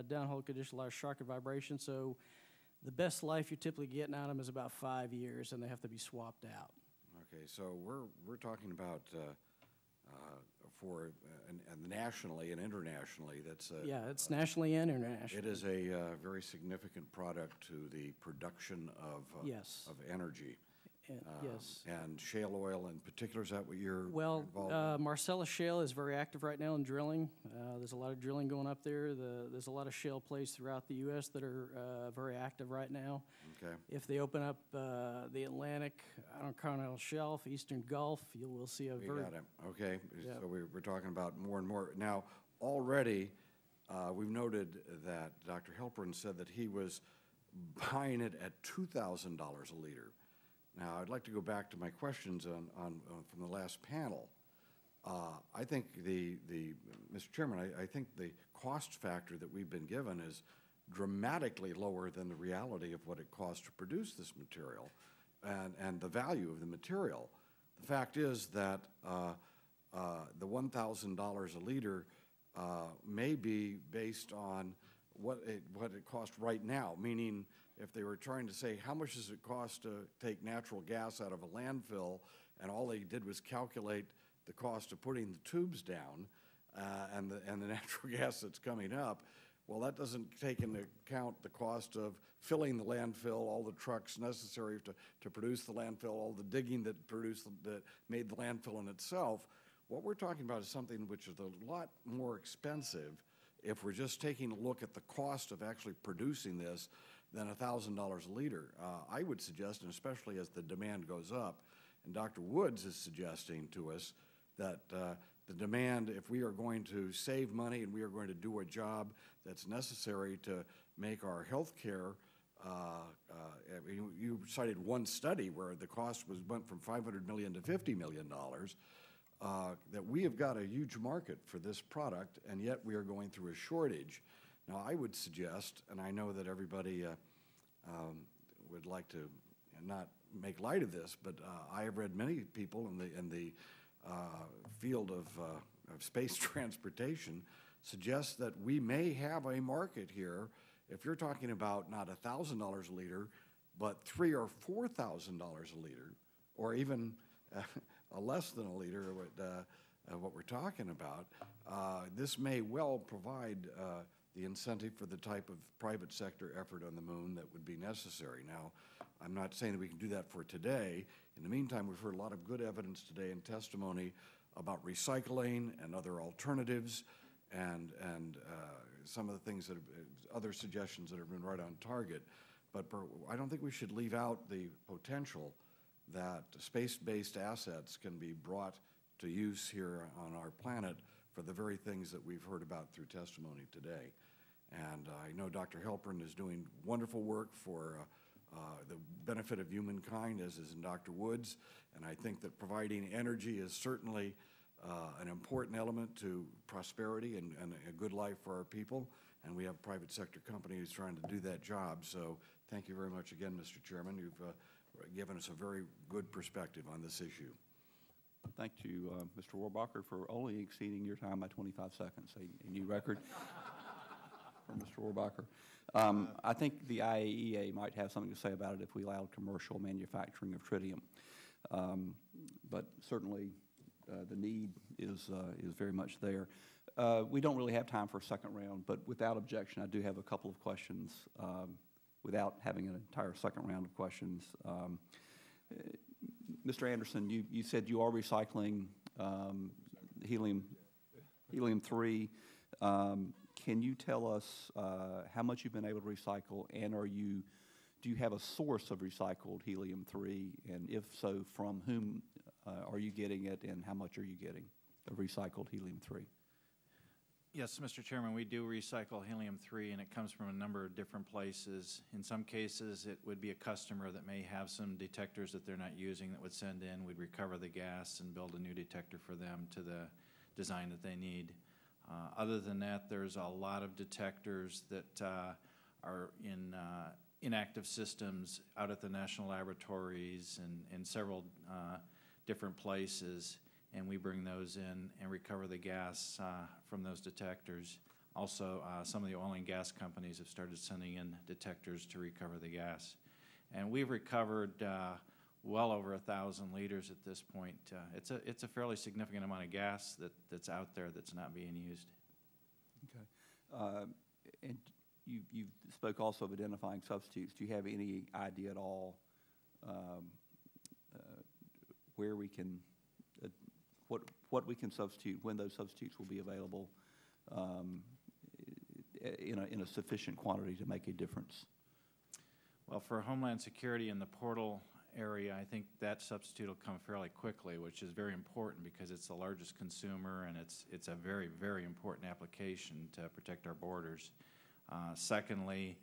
downhole conditions, a lot of shock and vibration. So the best life you're typically getting out of them is about 5 years, and they have to be swapped out. Okay, so we're talking about and nationally and internationally, that's yeah, it's nationally and internationally. It is a very significant product to the production of yes. of energy. Yes. And shale oil in particular, is that what you're well, involved in? Marcellus Shale is very active right now in drilling. There's a lot of drilling going up there. There's a lot of shale plays throughout the U.S. that are very active right now. Okay. If they open up the Atlantic, Continental Shelf, Eastern Gulf, you will see a very... Got it. Okay, Yep. so we're talking about more and more. Now, already, we've noted that Dr. Helprin said that he was buying it at $2,000 a liter. Now, I'd like to go back to my questions from the last panel. I think Mr. Chairman, I think the cost factor that we've been given is dramatically lower than the reality of what it costs to produce this material and the value of the material. The fact is that the $1,000 a liter may be based on what it costs right now, meaning if they were trying to say how much does it cost to take natural gas out of a landfill, and all they did was calculate the cost of putting the tubes down and the natural gas that's coming up, well, that doesn't take into account the cost of filling the landfill, all the trucks necessary to produce the landfill, all the digging that made the landfill in itself. What we're talking about is something which is a lot more expensive if we're just taking a look at the cost of actually producing this than $1,000 a liter. I would suggest, and especially as the demand goes up, and Dr. Woods is suggesting to us that the demand, if we are going to save money and we are going to do a job that's necessary to make our health care, you cited one study where the cost went from $500 million to $50 million, that we have got a huge market for this product, and yet we are going through a shortage. Now, I would suggest, and I know that everybody would like to not make light of this, but I have read many people in the field of space transportation suggest that we may have a market here. If you're talking about not $1,000 a liter, but $3,000 or $4,000 a liter, or even less than a liter, what we're talking about, this may well provide the incentive for the type of private sector effort on the moon that would be necessary. Now, I'm not saying that we can do that for today. In the meantime, we've heard a lot of good evidence today and testimony about recycling and other alternatives and some of the things that other suggestions that have been right on target. But I don't think we should leave out the potential that space-based assets can be brought to use here on our planet for the very things that we've heard about through testimony today. And I know Dr. Helprin is doing wonderful work for the benefit of humankind, as is in Dr. Woods, and I think that providing energy is certainly an important element to prosperity and a good life for our people, and we have private sector companies trying to do that job. So thank you very much again, Mr. Chairman. You've given us a very good perspective on this issue. Thank you, Mr. Warbacher, for only exceeding your time by 25 seconds, a new record for Mr. Warbacher. I think the IAEA might have something to say about it if we allowed commercial manufacturing of tritium. But certainly the need is very much there. We don't really have time for a second round, but without objection, I do have a couple of questions without having an entire second round of questions. Mr. Anderson, you said you are recycling helium-3. Can you tell us how much you've been able to recycle, and do you have a source of recycled helium-3, and if so, from whom are you getting it, and how much are you getting of recycled helium-3? Yes, Mr. Chairman, we do recycle helium-3, and it comes from a number of different places. In some cases, it would be a customer that may have some detectors that they're not using that would send in. We'd recover the gas and build a new detector for them to the design that they need. Other than that, there's a lot of detectors that are in inactive systems out at the national laboratories and several different places, and we bring those in and recover the gas from those detectors. Also, some of the oil and gas companies have started sending in detectors to recover the gas. And we've recovered well over 1,000 liters at this point. It's a fairly significant amount of gas that's out there that's not being used. Okay. And you spoke also of identifying substitutes. Do you have any idea at all where we can, what we can substitute, when those substitutes will be available in a sufficient quantity to make a difference? Well, for Homeland Security in the portal area, I think that substitute will come fairly quickly, which is very important because it's the largest consumer and it's a very, very important application to protect our borders. Secondly,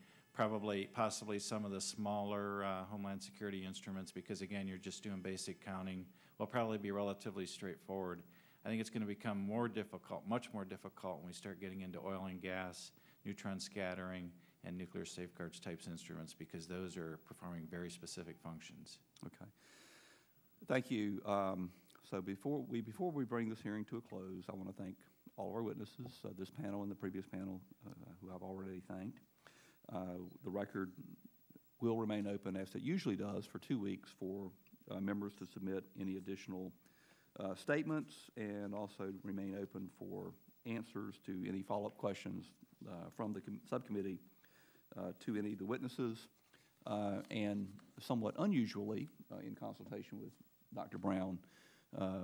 possibly some of the smaller Homeland Security instruments, because again, you're just doing basic counting, will probably be relatively straightforward. I think it's going to become more difficult, much more difficult, when we start getting into oil and gas, neutron scattering, and nuclear safeguards types instruments, because those are performing very specific functions. Okay. Thank you. So before we bring this hearing to a close, I want to thank all of our witnesses, this panel and the previous panel, who I've already thanked. The record will remain open, as it usually does, for 2 weeks for members to submit any additional statements, and also remain open for answers to any follow-up questions from the subcommittee to any of the witnesses. And somewhat unusually, in consultation with Dr. Brown,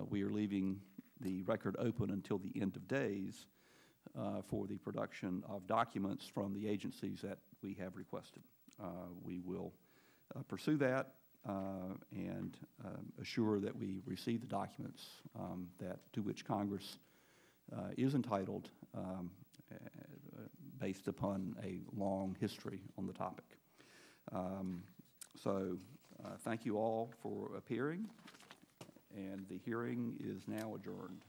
we are leaving the record open until the end of days for the production of documents from the agencies that we have requested. We will pursue that and assure that we receive the documents to which Congress is entitled based upon a long history on the topic. So thank you all for appearing, and the hearing is now adjourned.